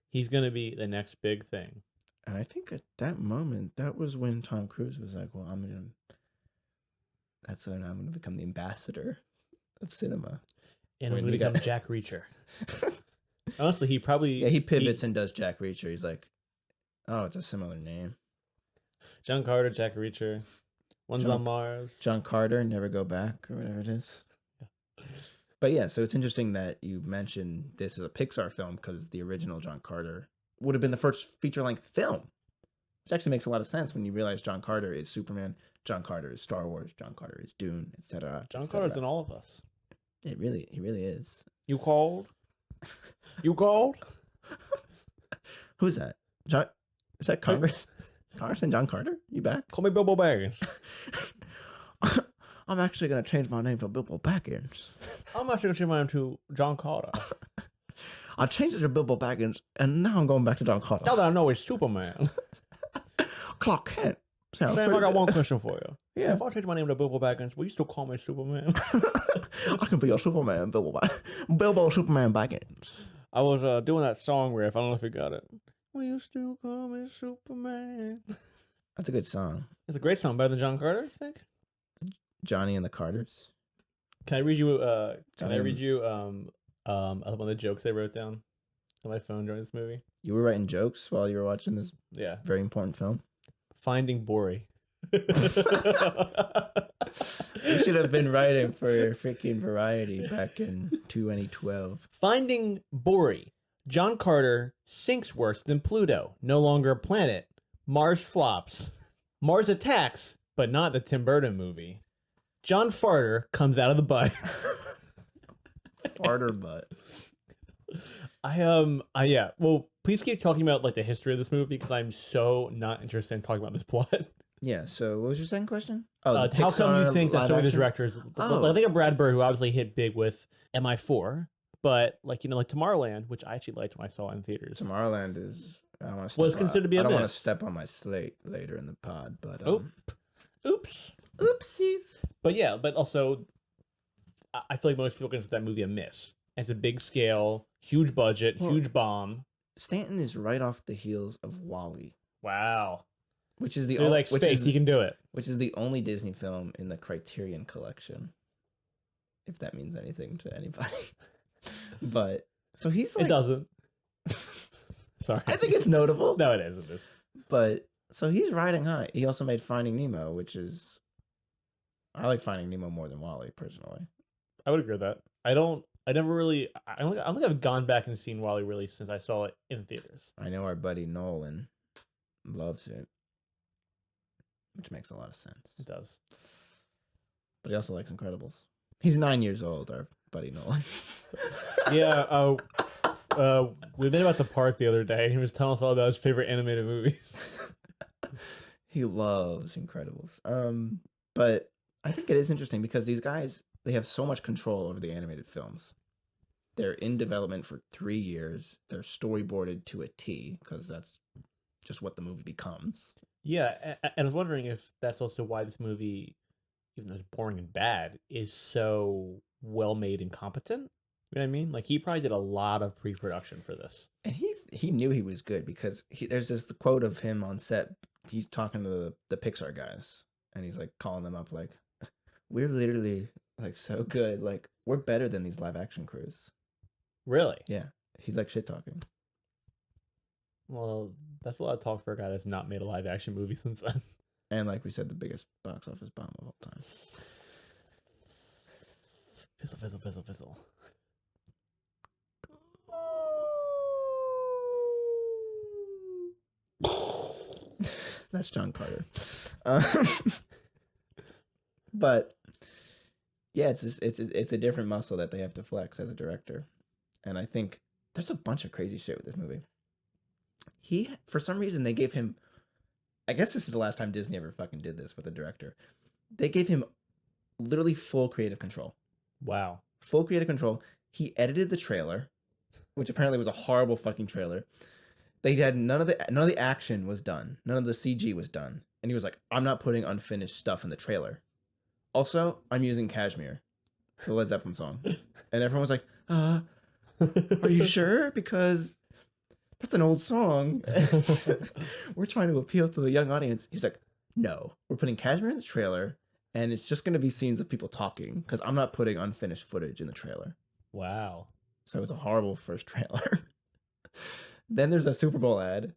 He's gonna be the next big thing. And I think at that moment, that was when Tom Cruise was like, "Well, that's when I'm gonna become the ambassador of cinema." And I'm gonna become Jack Reacher. Honestly, he probably he pivots and does Jack Reacher. He's like, "Oh, it's a similar name." John Carter, Jack Reacher. One's on Mars. John Carter, Never Go Back, or whatever it is. Yeah. But yeah, so it's interesting that you mentioned this as a Pixar film because the original John Carter would have been the first feature-length film. Which actually makes a lot of sense when you realize John Carter is Superman, John Carter is Star Wars, John Carter is Dune, etc. John Carter's in all of us. He really is. You called? You called? Who's that? John? Is that Congressman John Carter? You back? Call me Bilbo Baggins. I'm actually gonna change my name to Bilbo Baggins. I'm actually gonna change my name to John Carter. I changed it to Bilbo Baggins, and now I'm going back to John Carter. Now that I know it's Superman. Clark Kent. Sam, I got one question for you. Yeah. If I change my name to Bilbo Baggins, will you still call me Superman? I can be your Superman, Bilbo Superman Baggins. I was doing that song riff. I don't know if you got it. Will you still call me Superman? That's a good song. It's a great song. Better than John Carter, you think? Johnny and the Carters. Can I read you? One of the jokes I wrote down on my phone during this movie? You were writing jokes while you were watching this Yeah. very important film? Finding Bori. You should have been writing for your freaking Variety back in 2012. Finding Bori. John Carter sinks worse than Pluto. No longer a planet. Mars flops. Mars attacks, but not the Tim Burton movie. John Farter comes out of the butt. Farter butt. Yeah. Well, please keep talking about like the history of this movie because I'm so not interested in talking about this plot. Yeah. So, what was your second question? How come you think that so many directors? I think of Brad Bird, who obviously hit big with MI4, but like Tomorrowland, which I actually liked when I saw it in theaters. Tomorrowland is was considered to be a I don't miss. want to step on my slate later in the pod, but Oops. Oopsies. But yeah, but also, I feel like most people consider that movie a miss. It's a big scale, huge budget, huge bomb. Stanton is right off the heels of WALL-E. Wow. Which is the only like space, he can do it. Which is the only Disney film in the Criterion Collection, if that means anything to anybody. But so he's like, it doesn't. Sorry. I think it's notable. No, it is. It is. But so he's riding high. He also made Finding Nemo, which is I like Finding Nemo more than WALL-E personally. I would agree with that. I don't think I've gone back and seen WALL-E really since I saw it in theaters. I know our buddy Nolan loves it, which makes a lot of sense. It does. But he also likes Incredibles. He's 9 years old, our buddy Nolan. Yeah. We been at the park the other day, and he was telling us all about his favorite animated movies. He loves Incredibles. But I think it is interesting because these guys, they have so much control over the animated films. They're in development for 3 years. They're storyboarded to a T because that's just what the movie becomes. Yeah, and I was wondering if that's also why this movie, even though it's boring and bad, is so well made and competent. You know what I mean? Like, he probably did a lot of pre-production for this. And he knew he was good because there's this quote of him on set. He's talking to the Pixar guys, and he's like calling them up like, "We're literally like so good. Like, we're better than these live action crews." Really? Yeah. He's like shit talking. Well, that's a lot of talk for a guy that's not made a live action movie since then. And like we said, the biggest box office bomb of all time. Fizzle, fizzle, fizzle, fizzle. That's John Carter. But yeah, it's a different muscle that they have to flex as a director. and I think there's a bunch of crazy shit with this movie. For some reason, they gave him. I guess this is the last time Disney ever fucking did this with a director. They gave him literally full creative control. Wow. Full creative control. He edited the trailer, which apparently was a horrible fucking trailer. They had none of the action was done. None of the CG was done. And he was like, I'm not putting unfinished stuff in the trailer. Also, I'm using Cashmere, the Led Zeppelin song. And everyone was like, are you sure? Because that's an old song. We're trying to appeal to the young audience. He's like, no, we're putting Cashmere in the trailer, and it's just going to be scenes of people talking because I'm not putting unfinished footage in the trailer. Wow. So it was a horrible first trailer. Then there's a Super Bowl ad,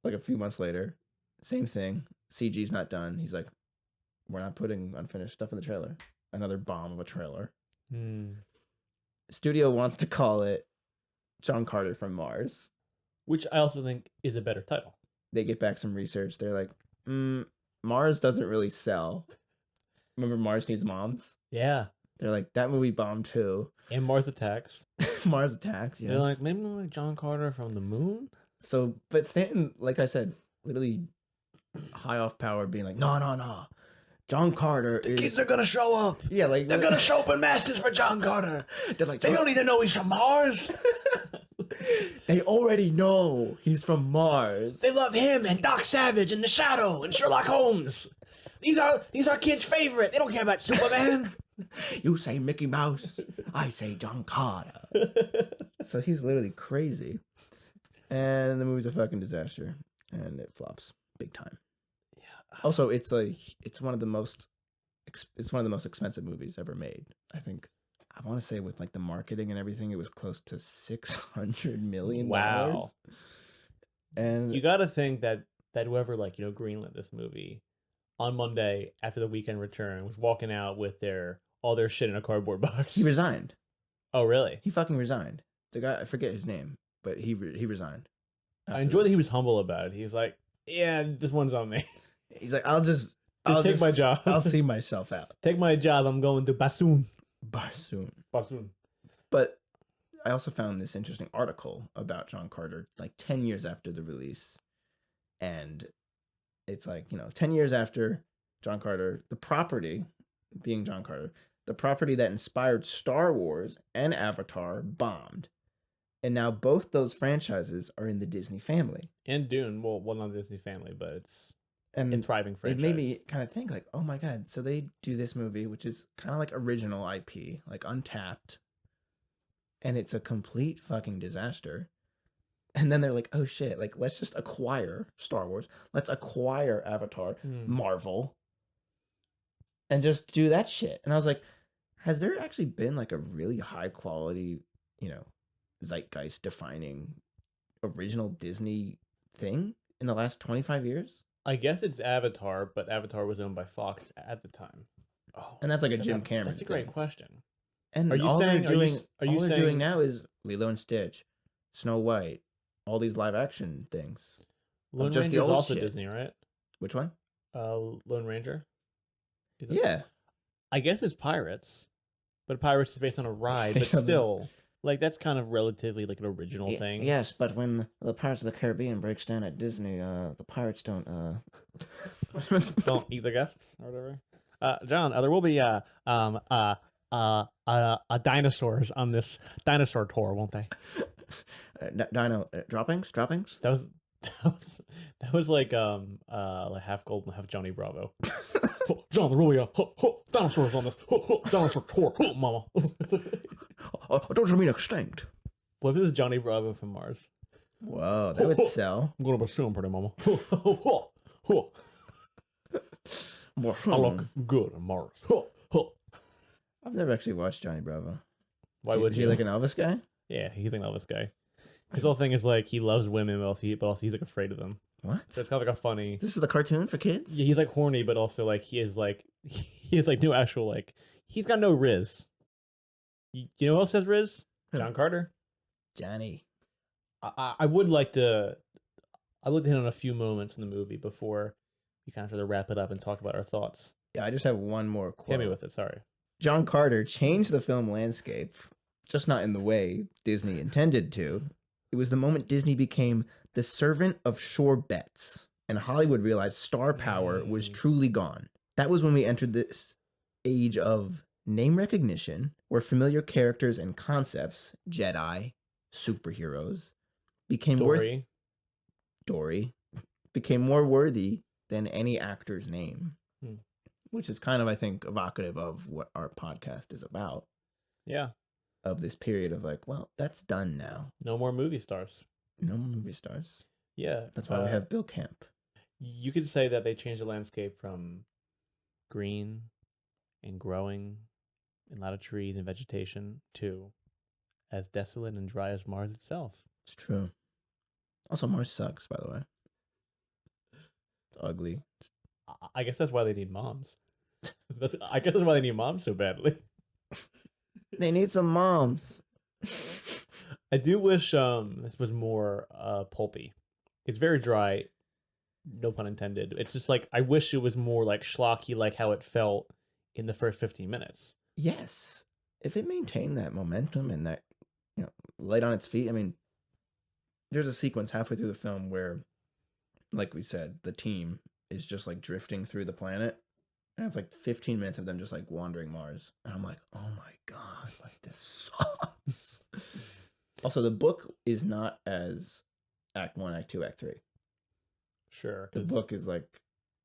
like a few months later. Same thing. CG's not done. He's like, we're not putting unfinished stuff in the trailer. Another bomb of a trailer. Studio wants to call it John Carter from Mars. Which I also think is a better title. They get back some research. They're like, Mars doesn't really sell. Remember Mars Needs Moms? Yeah. They're like, that movie bombed too. And Mars Attacks. Mars Attacks, yes. They're like, maybe like John Carter from the moon? So, but Stanton, like I said, literally high off power being like, no. John Carter The kids are gonna show up. Yeah, like... They're gonna show up in masses for John Carter. They're like, they don't need to know he's from Mars. They already know he's from Mars. They love him and Doc Savage and The Shadow and Sherlock Holmes. These are kids' favorite. They don't care about Superman. You say Mickey Mouse, I say John Carter. So he's literally crazy. And the movie's a fucking disaster. And it flops big time. Yeah. Also, it's one of the most expensive movies ever made. I think I want to say with like the marketing and everything, it was close to $600 million. Wow. And you got to think that whoever greenlit this movie on Monday after the weekend return was walking out with all their shit in a cardboard box. He resigned. Oh, really? He fucking resigned. The guy, I forget his name, but he resigned. I enjoy that he was humble about it. He was like, "Yeah, this one's on me." He's like, I'll take my job. I'll see myself out. Take my job. I'm going to Bassoon. But I also found this interesting article about John Carter, like 10 years after the release. And it's like, 10 years after John Carter, the property, being John Carter, the property that inspired Star Wars and Avatar bombed. And now both those franchises are in the Disney family. And Dune, well, not the Disney family, but it's a thriving It franchise. made me kind of think like, oh my God, so they do this movie, which is kind of like original IP, like untapped. And it's a complete fucking disaster. And then they're like, oh shit, like let's just acquire Star Wars. Let's acquire Avatar, Marvel, and just do that shit. And I was like, has there actually been like a really high quality, zeitgeist defining original Disney thing in the last 25 years? I guess it's Avatar, but Avatar was owned by Fox at the time. Oh, and that's like a Jim Cameron That's a great thing. question. And are you all saying they're doing, are you all they're saying doing now is Lilo and Stitch, Snow White, all these live action things. Lone just the Ranger's old also shit. Disney, right? Which one? Lone Ranger. Yeah. I guess it's Pirates, but Pirates is based on a ride, but still, like that's kind of relatively like an original thing. Yes, but when the Pirates of the Caribbean breaks down at Disney, the pirates don't don't eat the guests or whatever. John, there will be dinosaurs on this dinosaur tour, won't they? Dino droppings. That was like half Golden, half Johnny Bravo. John, there will be dinosaurs on this dinosaur tour, mama. Don't you mean extinct? What if it was Johnny Bravo from Mars? Whoa, that would sell. I'm gonna be soon, pretty mama. I look good on Mars. I've never actually watched Johnny Bravo. Why would you? Is he like an Elvis guy? Yeah, he's an Elvis guy. His whole thing is like he loves women, but also he's like afraid of them. What? So it's kind of like a funny. This is the cartoon for kids? Yeah, he's like horny, but also like he is like no actual like he's got no riz. You know who else has riz? John Carter. Johnny. I would like to hit on a few moments in the movie before we kind of sort of wrap it up and talk about our thoughts. Yeah, I just have one more quote. Hit me with it. Sorry. John Carter changed the film landscape just not in the way Disney intended to. It was the moment Disney became the servant of sure bets, and Hollywood realized star power was truly gone. That was when we entered this age of name recognition, where familiar characters and concepts, Jedi, superheroes, became Dory, became more worthy than any actor's name. Which is kind of, I think, evocative of what our podcast is about. Yeah. Of this period of like, well, that's done now. No more movie stars. No more movie stars. Yeah. That's why we have Bill Camp. You could say that they changed the landscape from green and growing and a lot of trees and vegetation to as desolate and dry as Mars itself. It's true. Also, Mars sucks, by the way. It's ugly. I guess that's why they need moms. I guess that's why they need moms so badly. They need some moms. I do wish this was more pulpy. It's very dry, no pun intended. It's just like I wish it was more like schlocky, like how it felt in the first 15 minutes. Yes, if it maintained that momentum and that, light on its feet. I mean, there's a sequence halfway through the film where, like we said, the team is just like drifting through the planet, and it's like 15 minutes of them just like wandering Mars, and I'm like, oh my god, like this sucks. Also, the book is not as Act 1, Act 2, Act 3. Sure. The book is like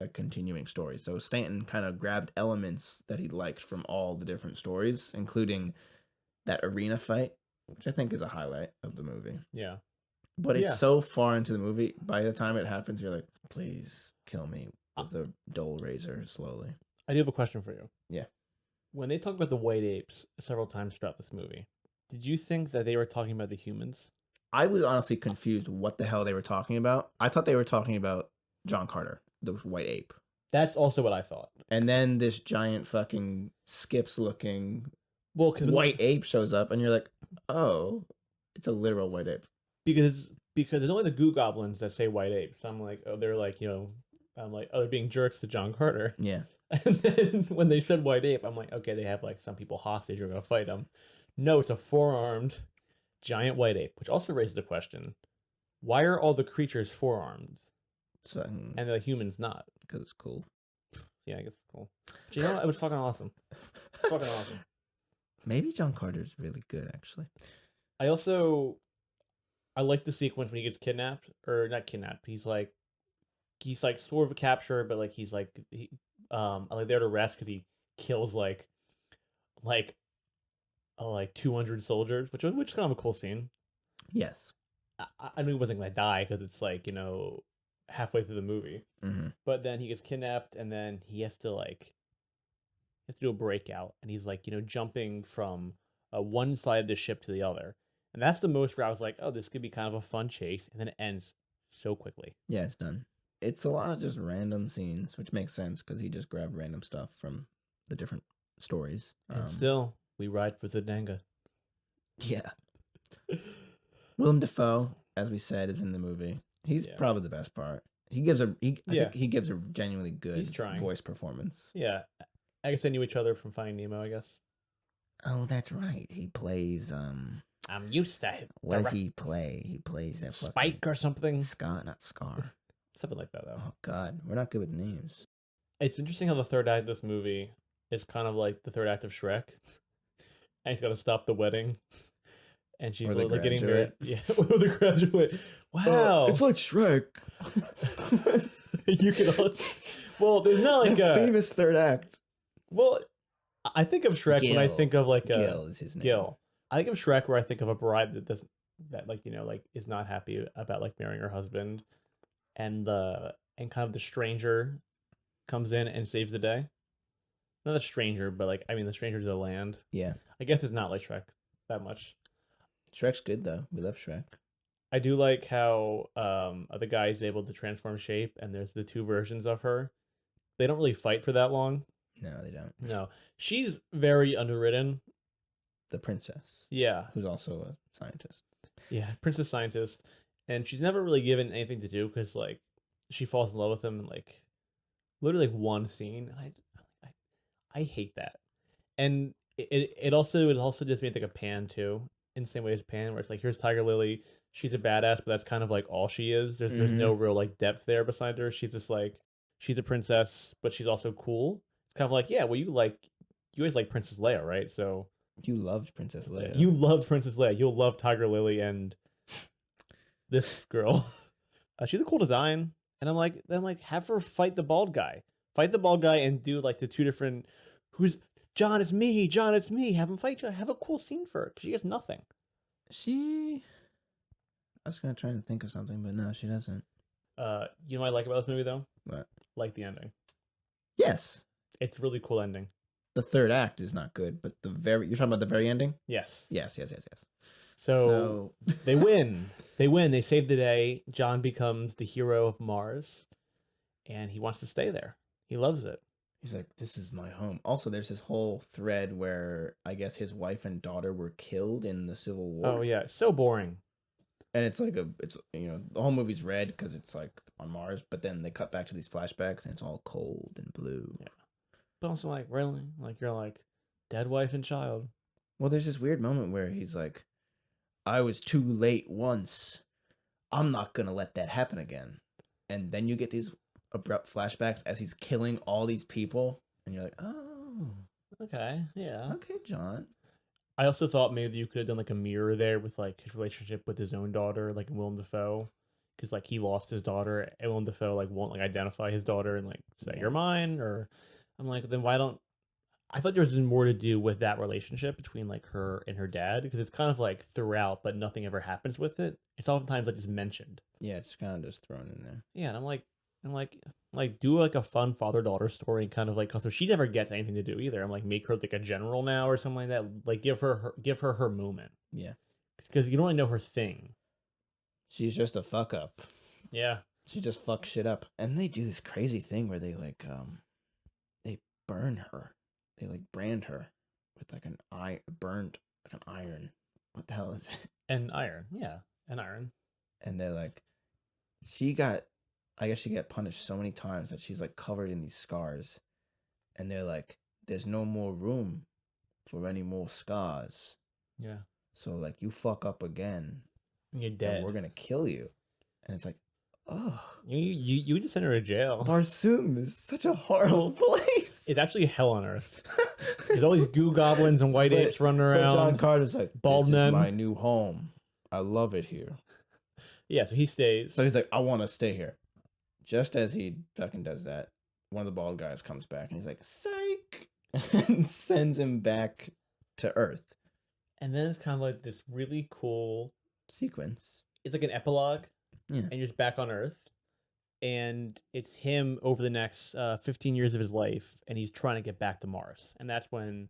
a continuing story. So Stanton kind of grabbed elements that he liked from all the different stories, including that arena fight, which I think is a highlight of the movie. Yeah. But it's so far into the movie, by the time it happens, you're like, please kill me with a dull razor slowly. I do have a question for you. Yeah. When they talk about the white apes several times throughout this movie, did you think that they were talking about the humans? I was honestly confused what the hell they were talking about. I thought they were talking about John Carter, the white ape. That's also what I thought. And then this giant fucking Skips looking white ape shows up, and you're like, oh, it's a literal white ape. Because there's only the Goo Goblins that say white apes. So I'm like, oh, they're like, I'm like, oh, they're being jerks to John Carter. Yeah. And then when they said white ape, I'm like, okay, they have like some people hostage who are going to fight them. No, it's a four-armed giant white ape, which also raises the question, why are all the creatures four-armed? And the humans not? Because it's cool. Yeah, I guess it's cool. But you know what? It was fucking awesome. Fucking awesome. Maybe John Carter's really good, actually. I like the sequence when he gets kidnapped, or not kidnapped. He's like sort of captured, but like he's like there to rest because he kills like 200 soldiers, which is kind of a cool scene. Yes. I knew he wasn't gonna die because it's like halfway through the movie, but then he gets kidnapped and then he has to do a breakout, and he's like jumping from one side of the ship to the other. And that's the most where I was like, oh, this could be kind of a fun chase. And then it ends so quickly. Yeah, it's done. It's a lot of just random scenes, which makes sense because he just grabbed random stuff from the different stories. And still, we ride for Zendanga. Yeah. Willem Dafoe, as we said, is in the movie. He's probably the best part. I think he gives a genuinely good voice performance. Yeah. I guess they knew each other from Finding Nemo, I guess. Oh, that's right. He plays I'm used to it. What does he play? He plays that Spike or something. Not Scar. Something like that, though. Oh God, we're not good with names. It's interesting how the third act of this movie is kind of like the third act of Shrek. And he's got to stop the wedding. And she's like getting married. Yeah, with the graduate. Wow. It's like Shrek. You can also... Well, there's not like a famous third act. Well, I think of Shrek when I think of like Gil is his name. Gil. I think of Shrek where I think of a bride that is not happy about like marrying her husband, and kind of the stranger comes in and saves the day. Not the stranger, but the stranger to the land. Yeah. I guess it's not like Shrek that much. Shrek's good though. We love Shrek. I do like how the guy is able to transform shape, and there's the two versions of her. They don't really fight for that long. No, they don't. No. She's very underwritten. The princess. Yeah. Who's also a scientist. Yeah, princess scientist. And she's never really given anything to do because, she falls in love with him in, literally, one scene. I hate that. And it also just made like a Pan too, in the same way as Pan, where it's like here's Tiger Lily, she's a badass, but that's kind of like all she is. There's no Mm-hmm. real like depth there beside her. She's just like she's a princess, but she's also cool. It's kind of like yeah, well you always like Princess Leia, right? So You loved Princess Leia. you loved Princess Leia, you'll love Tiger Lily and this girl. She's a cool design, and I'm like have her fight the bald guy, and do like the two different who's John, it's me, John, it's me. Have him fight. Have a cool scene for her because she gets nothing. She. I was gonna try and think of something, but no, she doesn't. You know what I like about this movie though? But Like the ending. yes, It's a really cool ending. the third act is not good, but you're talking about the very ending. Yes. Yes. So they win. They win. They save the day. John becomes the hero of Mars, and he wants to stay there. He loves it. he's like, "This is my home." Also, there's this whole thread where I guess his wife and daughter were killed in the Civil War. Oh yeah, so boring. And it's like it's the whole movie's red because it's like on Mars, but then they cut back to these flashbacks and it's all cold and blue. Yeah. But also like really, like you're like dead wife and child. Well, there's this weird moment where he's like, "I was too late once. I'm not gonna let that happen again." And then you get these abrupt flashbacks as he's killing all these people, and you're like, "Oh, Okay, yeah. okay, John." I also thought maybe you could have done like a mirror there with like his relationship with his own daughter, like Willem Dafoe, because like he lost his daughter, and Willem Dafoe like won't like identify his daughter and like say you're mine, Yes. or I'm like then why don't I thought there was more to do with that relationship between like her and her dad because it's kind of like throughout, but nothing ever happens with it. It's oftentimes like just mentioned. Yeah, it's kind of just thrown in there. Yeah, and I'm like do like a fun father daughter story and kind of like so she never gets anything to do either. I'm like make her like a general now or something like that. Like give her her moment Yeah, because you don't really know her thing. she's just a fuck up. Yeah, She just fucks shit up, and they do this crazy thing where they like they burn her. They like brand her with like an burnt like an iron. What the hell is it? and iron. Yeah, and iron. And they're like, she got, I guess she got punished so many times that she's like covered in these scars. And they're like, there's no more room for any more scars. Yeah, So like, you fuck up again, and you're and dead. we're gonna kill you. And it's like, oh, You just send her to jail. Barsoom is such a horrible place. It's actually hell on earth. There's all these goo goblins and white apes running But John around. Carter's like, bald this men. is my new home. I love it here. Yeah, so he stays. So he's like, I want to stay here. Just as he fucking does that, one of the bald guys comes back and he's like, psych, and sends him back to Earth. And then it's kind of like this really cool. Sequence. It's like an epilogue. Yeah. And you're just back on Earth. And it's him over the next 15 years of his life, and he's trying to get back to Mars. And that's when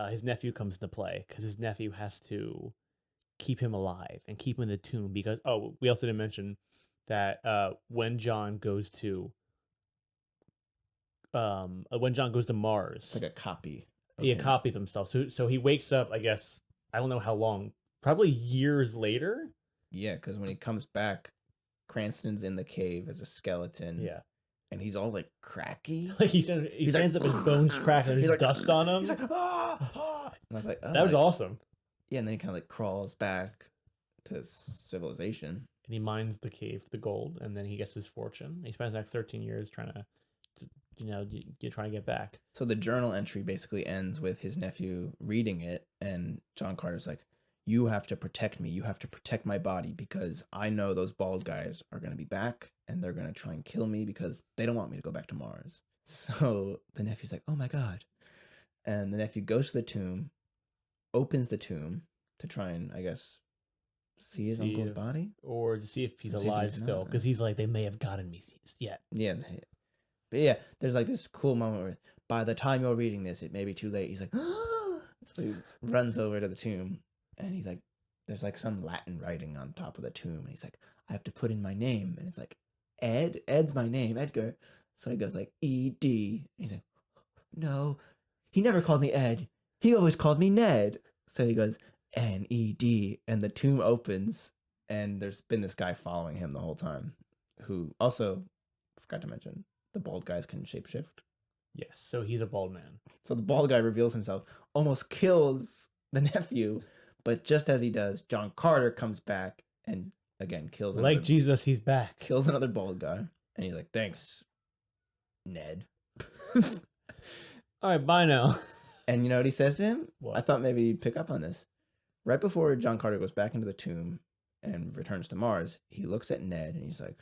his nephew comes into play, because his nephew has to keep him alive and keep him in the tomb. Because, we also didn't mention that when John goes to Mars, It's like a copy. he a copy of himself. So he wakes up, I guess, I don't know how long, probably years later. Yeah, because when he comes back, Cranston's in the cave as a skeleton. Yeah. And he's all like cracky. Like he stands up, his bones crack, and there's like, dust on him. He's like, ah. And I was like, oh, that was awesome. Yeah, and then he kind of like crawls back to civilization. And he mines the cave for the gold, and then he gets his fortune. He spends the next 13 years trying to you're trying to get back. So the journal entry basically ends with his nephew reading it, and John Carter's like, you have to protect me. You have to protect my body because I know those bald guys are going to be back and they're going to try and kill me because they don't want me to go back to Mars. So the nephew's like, oh my God. And the nephew goes to the tomb, opens the tomb to try and, I guess, see his uncle's body? Or to see if he's alive still. Because he's like, they may have gotten me yet. Yeah. But yeah, there's like this cool moment where by the time you're reading this, it may be too late. He's like, so he runs over to the tomb. And he's like, there's like some Latin writing on top of the tomb. And he's like, I have to put in my name. And it's like, Ed's my name, Edgar. So he goes like, E-D. And he's like, no, he never called me Ed. He always called me Ned. So he goes, N-E-D. And the tomb opens. And there's been this guy following him the whole time. Who also, forgot to mention, the bald guys can shapeshift. Yes, so he's a bald man. So the bald guy reveals himself, almost kills the nephew, but just as he does, John Carter comes back and again kills Like Jesus, he's back. kills another bald guy, and he's like, "Thanks, Ned." All right, bye now. And you know what he says to him? What? I thought maybe you'd pick up on this. Right before John Carter goes back into the tomb and returns to Mars, he looks at Ned and he's like,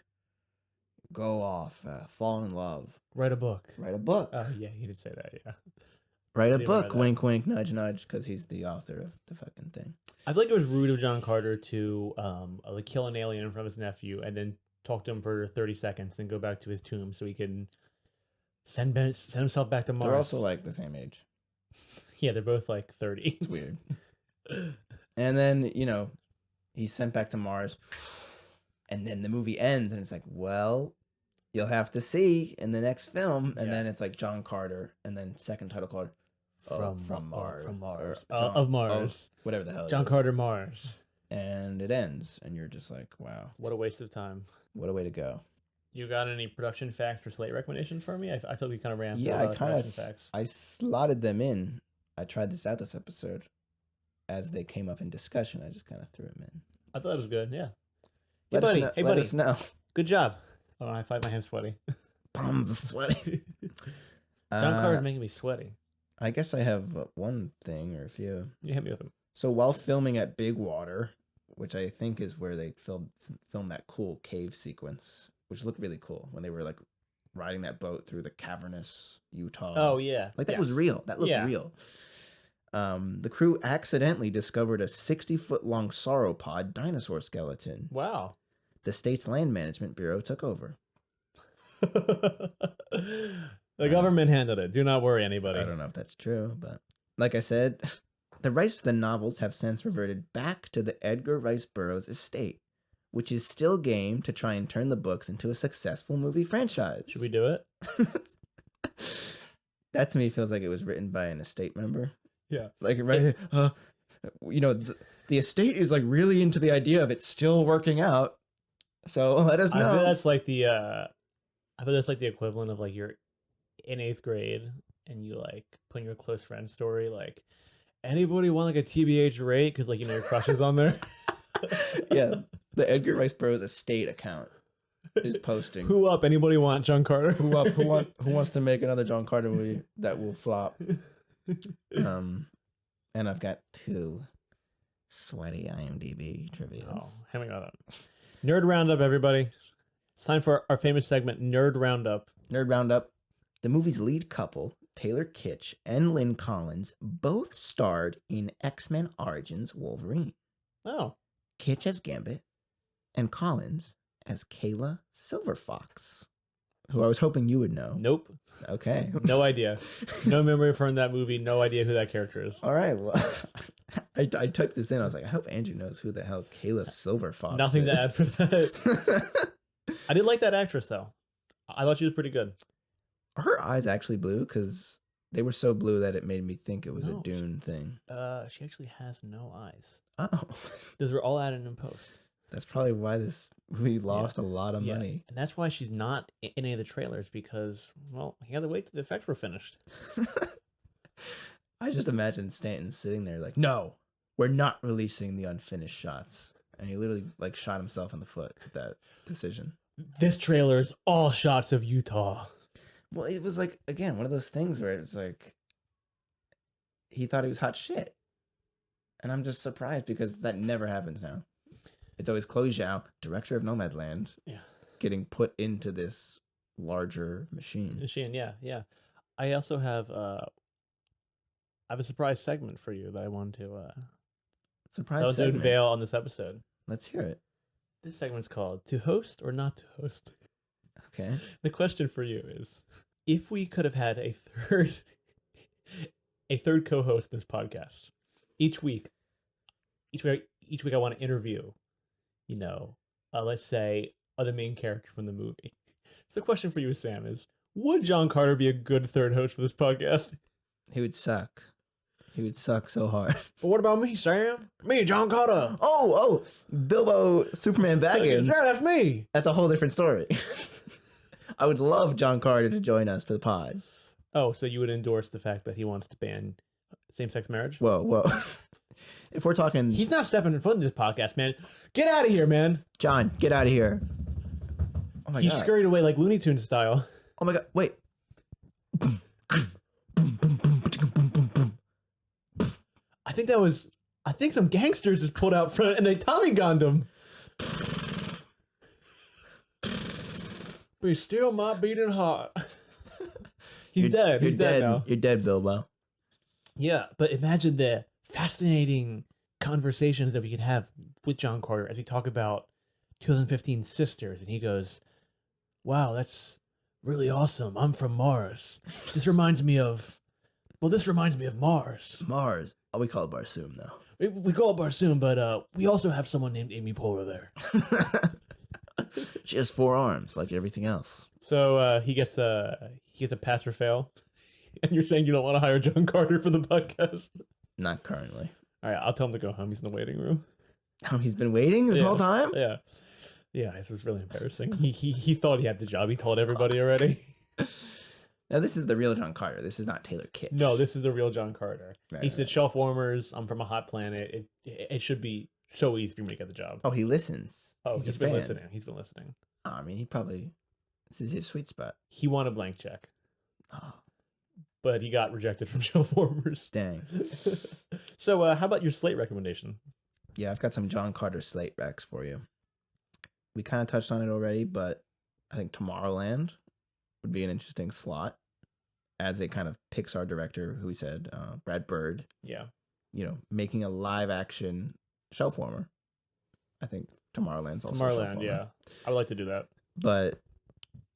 "Go off, fall in love, Write a book. write a book, Oh, yeah, he did say that, yeah. write a didn't remember book." that. Wink, wink, nudge, nudge, because he's the author of the fucking thing. I feel like it was rude of John Carter to like kill an alien from his nephew and then talk to him for 30 seconds and go back to his tomb so he can send himself back to Mars. They're also like the same age. Yeah, they're both like 30. It's weird. And then, you know, he's sent back to Mars. And then the movie ends and it's like, well, you'll have to see in the next film. And Yeah. then it's like John Carter and then second title card from Mars. From Mars. or John- Of Mars. whatever the hell. it John is. Carter Mars. And it ends. And you're just like, wow, What a waste of time. what a way to go. You got any production facts or slate recommendations for me? I feel like we kind of ran through Yeah, a lot I of kind of production facts. I slotted them in. I tried this out this episode. As they came up in discussion, I just kind of threw them in. I thought it was good, yeah. Hey, Let us buddy. know- Hey, let buddy. us know. Good job. Oh, I find my hands sweaty. Palms are sweaty. John Carter's making me sweaty. I guess I have one thing or a few. You hit me with him. So while filming at Big Water, which I think is where they filmed that cool cave sequence, which looked really cool when they were like riding that boat through the cavernous Utah. Oh, yeah. Like that was real. That looked Yeah. real. The crew accidentally discovered a 60-foot long sauropod dinosaur skeleton. Wow. The state's land management bureau took over. The government handled it. Do not worry, anybody. I don't know if that's true, but like I said, the rights to the novels have since reverted back to the Edgar Rice Burroughs estate, which is still game to try and turn the books into a successful movie franchise. Should we do it? That to me feels like it was written by an estate member. Yeah. Like, right, you know, the estate is like really into the idea of it still working out. So let us I know. feel that's like the I feel that's like the equivalent of like you're in 8th grade and you like put in your close friend story like anybody want like a TBH rate because like you know your crush is on there. Yeah, the Edgar Rice Burroughs estate account is posting. Who up? Anybody want John Carter? Who up? Who wants to make another John Carter movie that will flop? And I've got 2 sweaty IMDb trivia. Oh, here we go. Nerd Roundup, everybody. It's time for our famous segment, Nerd Roundup. Nerd Roundup. The movie's lead couple, Taylor Kitsch and Lynn Collins, both starred in X-Men Origins Wolverine. Oh, Kitsch as Gambit and Collins as Kayla Silverfox, who I was hoping you would know. nope. Okay. No idea. No memory from that movie. No idea who that character is. All right. Well, I took this in. I was like, I hope Andrew knows who the hell Kayla Silverfox Nothing is. to add for that. I did like that actress, though. I thought she was pretty good. Are her eyes actually blue? Because they were so blue that it made me think it was No, a Dune thing. She actually has no eyes. Oh. Those were all added in post. That's probably why this movie lost a lot of money. And that's why she's not in any of the trailers because, well, he had to wait till the effects were finished. I just imagine Stanton sitting there like, no, we're not releasing the unfinished shots. And he literally like shot himself in the foot with that decision. This trailer is all shots of Utah. Well, it was like, again, one of those things where it's like, he thought he was hot shit. And I'm just surprised because that never happens now. It's always Chloe Zhao, director of Nomadland, getting put into this larger machine. Yeah. I also have I have a surprise segment for you that I want to Surprise segment. unveil on this episode. Let's hear it. This segment's called To Host or Not to Host. Okay. The question for you is, if we could have had a third co-host in this podcast, each week I want to interview, let's say the main character from the movie. So the question for you, Sam, is would John Carter be a good third host for this podcast? He would suck. He would suck so hard. But what about me, Sam? Me, John Carter. Oh, Bilbo Superman Baggins. Sure, that's me. That's a whole different story. I would love John Carter to join us for the pod. Oh, so you would endorse the fact that he wants to ban same-sex marriage? Whoa. If we're talking, He's not stepping in front of this podcast, man. Get out of here, man. John, get out of here. Oh my He god. scurried away like Looney Tunes style. Oh my god. Wait. I think some gangsters just pulled out front and they Tommy gunned him. But still my beating heart. He's dead. He's dead now. You're dead, Bilbo. Yeah, but imagine the fascinating conversations that we could have with John Carter as we talk about 2015 Sisters, and he goes, "Wow, that's really awesome. I'm from Mars. This reminds me of Mars. Mars. Oh, we call it Barsoom, though. We call it Barsoom, but we also have someone named Amy Poehler there." She has 4 arms, like everything else. So he gets a pass or fail, and you're saying you don't want to hire John Carter for the podcast? Not currently. All right, I'll tell him to go home. He's in the waiting room. Oh, he's been waiting this whole time? Yeah, this is really embarrassing. He thought he had the job. He told everybody already. Now, this is the real John Carter. This is not Taylor Kitsch. No, this is the real John Carter. Right, He said, "Shelf warmers. I'm from a hot planet. It should be so easy for me to get the job." Oh, he listens. Oh, he's he's a been fan. listening. He's been listening. Oh, I mean, this is his sweet spot. He won a blank check, Oh, but he got rejected from shelf warmers. dang. So, how about your slate recommendation? Yeah, I've got some John Carter slate recs for you. We kind of touched on it already, but I think Tomorrowland would be an interesting slot as a kind of Pixar director who we said, Brad Bird, Yeah. Making a live action shelf warmer. I think Tomorrowland's also a shelf Tomorrowland, warmer. yeah. I would like to do that. But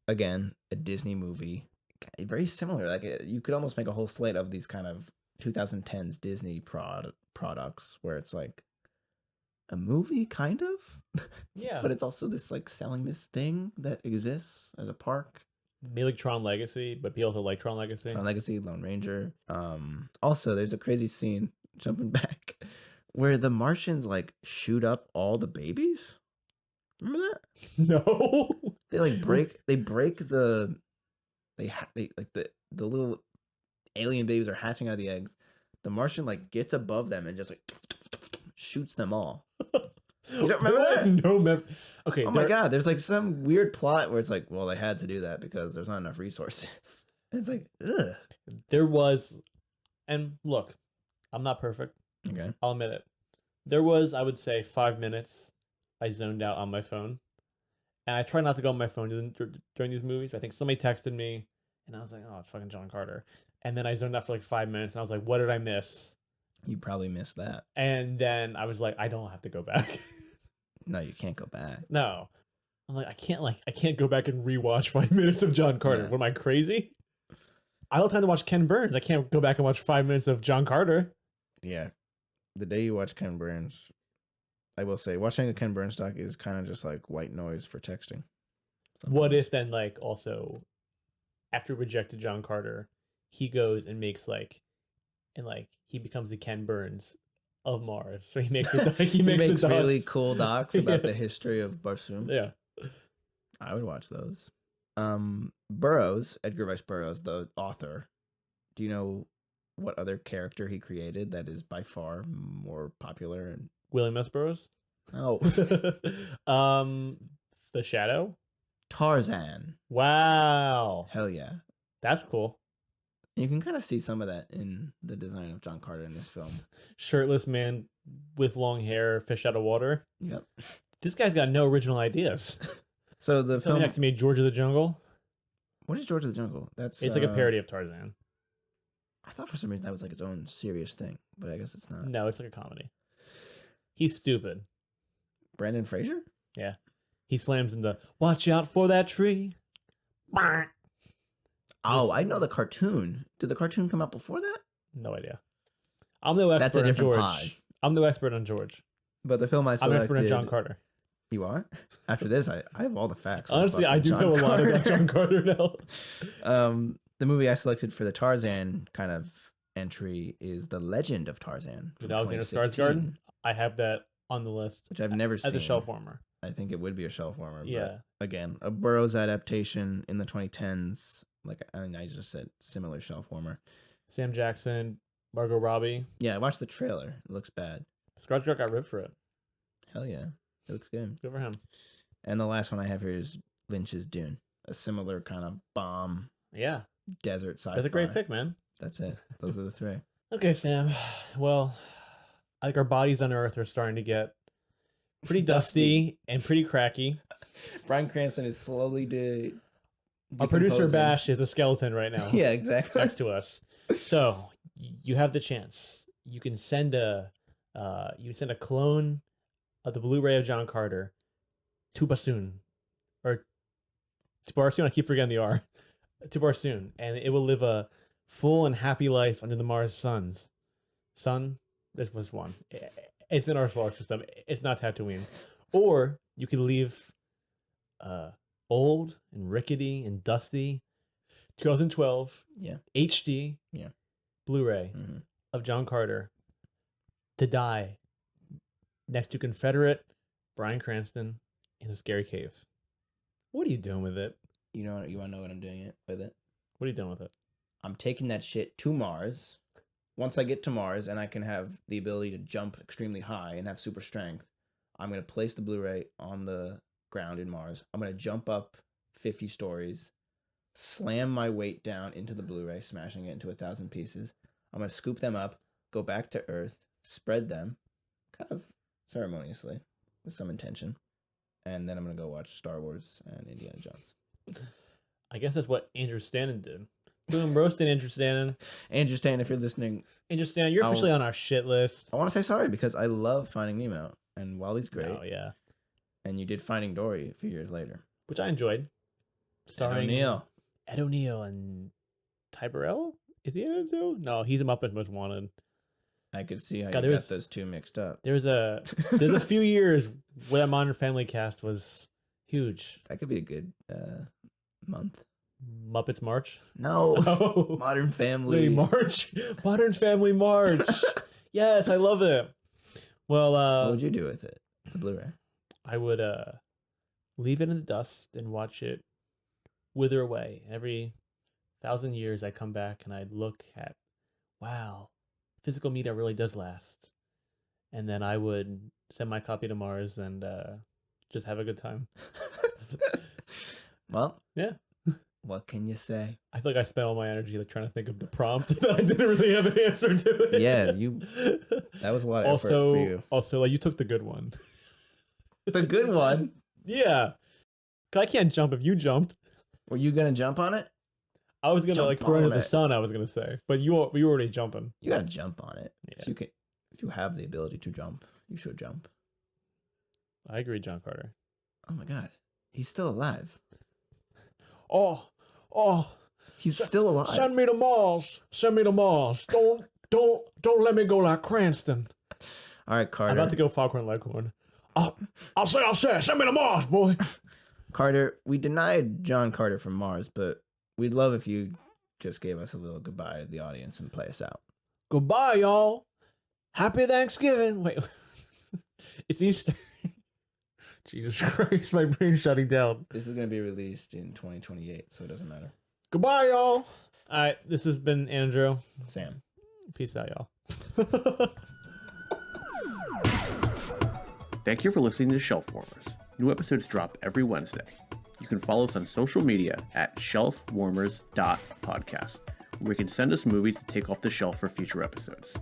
again, a Disney movie, very similar. Like you could almost make a whole slate of these kind of 2010s Disney products where it's like a movie, kind of. Yeah. But it's also this like selling this thing that exists as a park. Maybe like Tron Legacy, but people also like Tron Legacy. Tron Legacy, Lone Ranger. Also, there's a crazy scene, jumping back, where the Martians like shoot up all the babies. Remember that? No. They like break the little alien babies are hatching out of the eggs. The Martian like gets above them and just like shoots them all. You don't remember that? No memory. Okay. Oh my god, there's like some weird plot where it's like, well, they had to do that because there's not enough resources. And it's like, ugh. There was, and look, I'm not perfect. Okay. I'll admit it. There was, I would say, 5 minutes I zoned out on my phone. And I try not to go on my phone during these movies. I think somebody texted me, and I was like, oh, it's fucking John Carter. And then I zoned out for like 5 minutes, and I was like, what did I miss? You probably missed that. And then I was like, I don't have to go back. No, you can't go back. No. I'm like, I can't go back and rewatch 5 minutes of John Carter. Yeah. What, am I crazy? I don't have time to watch Ken Burns. I can't go back and watch 5 minutes of John Carter. Yeah. The day you watch Ken Burns, I will say, watching a Ken Burns doc is kind of just like white noise for texting. What if then, like, also, after rejected John Carter, he goes and makes he becomes the Ken Burns of Mars. So he makes he makes the really docs. cool docs about Yeah. the history of Barsoom. Yeah. I would watch those. Burroughs, Edgar Rice Burroughs, the author. Do you know what other character he created that is by far more popular? And William S. Burroughs. oh, The Shadow. Tarzan. Wow. Hell yeah. That's cool. You can kind of see some of that in the design of John Carter in this film. Shirtless man with long hair, fish out of water. Yep. This guy's got no original ideas. So the Something film. next to me, George of the Jungle. What is George of the Jungle? It's like a parody of Tarzan. I thought for some reason that was like its own serious thing, but I guess it's not. No, it's like a comedy. He's stupid. Brandon Fraser? Yeah. He slams into "Watch out for that tree." Oh, I know the cartoon. Did the cartoon come out before that? No idea. I'm no expert That's a on different George. pod. I'm no expert on George. But the film I I'm selected. expert on John Carter. You are? After this, I have all the facts. on Honestly, I fucking do John know a lot about John Carter now. The movie I selected for the Tarzan kind of entry is The Legend of Tarzan from With Alexander 2016, Skarsgård, I have that on the list which I've never seen. as a shelf warmer. I think it would be a shelf warmer. Yeah. But again, a Burroughs adaptation in the 2010s, I just said similar shelf warmer. Sam Jackson, Margot Robbie. Yeah, I watched the trailer. It looks bad. Skarsgård got ripped for it. Hell yeah, it looks good. Good for him. And the last one I have here is Lynch's Dune, a similar kind of bomb Yeah, desert sci-fi. that's a great pick, man. That's it. Those are the three. Okay, Sam. Well, I think our bodies on Earth are starting to get pretty dusty and pretty cracky. Bryan Cranston is slowly Our producer decomposing. Bash is a skeleton right now. Yeah, exactly. Next to us. So you have the chance. You can send a clone of the Blu-ray of John Carter to Barsoom, or to Barsoom. I keep forgetting the R. To Barsoom, and it will live a full and happy life under the Mars suns. Sun, this was one. It's in our solar system. It's not Tatooine. Or you could leave old and rickety and dusty 2012 HD Blu-ray of John Carter to die next to Confederate Bryan Cranston in a scary cave. What are you doing with it? You want to know what I'm doing with it? What are you doing with it? I'm taking that shit to Mars. Once I get to Mars and I can have the ability to jump extremely high and have super strength, I'm going to place the Blu-ray on the ground in Mars. I'm going to jump up 50 stories, slam my weight down into the Blu-ray, smashing it into 1,000 pieces. I'm going to scoop them up, go back to Earth, spread them, kind of ceremoniously, with some intention. And then I'm going to go watch Star Wars and Indiana Jones. I guess that's what Andrew Stanton did. Boom, roasting Andrew Stanton. Andrew Stanton, if you're listening. Andrew Stanton, you're officially on our shit list. I want to say sorry because I love Finding Nemo. And Wally's great. Oh, yeah. And you did Finding Dory a few years later. Which I enjoyed. Starring Ed O'Neill and Ty Burrell? Is he in it too? No, he's a Muppet Most Wanted. I could see how God, you got those two mixed up. There's a few years where that Modern Family cast was huge. That could be a good month. Muppets March? No. Oh. Modern Family March. Modern Family March. Yes, I love it. Well, what would you do with it? The Blu-ray. I would leave it in the dust and watch it wither away. Every 1,000 years I come back and I'd look at, wow, physical media really does last. And then I would send my copy to Mars and just have a good time. Well, yeah. What can you say? I feel like I spent all my energy like trying to think of the prompt that I didn't really have an answer to it. Yeah, that was a lot of effort for you. Also, like, you took the good one. The good one? Yeah. 'Cause I can't jump if you jumped. Were you going to jump on it? I was going to like throw into the sun, I was going to say. But you were already jumping. You got to jump on it. Yeah. So if you have the ability to jump, you should jump. I agree, John Carter. Oh my God. He's still alive. Oh. He's still alive. Send me to Mars. Send me to Mars. Don't let me go like Cranston. All right, Carter. I'm about to go Foghorn Leghorn. I'll say, send me to Mars, boy. Carter, we denied John Carter from Mars, but we'd love if you just gave us a little goodbye to the audience and play us out. Goodbye, y'all. Happy Thanksgiving. Wait, it's Easter. Jesus Christ, my brain's shutting down. This is going to be released in 2028, so it doesn't matter. Goodbye, y'all. All right, this has been Andrew. Sam. Peace out, y'all. Thank you for listening to Shelf Warmers. New episodes drop every Wednesday. You can follow us on social media at shelfwarmers.podcast, where you can send us movies to take off the shelf for future episodes.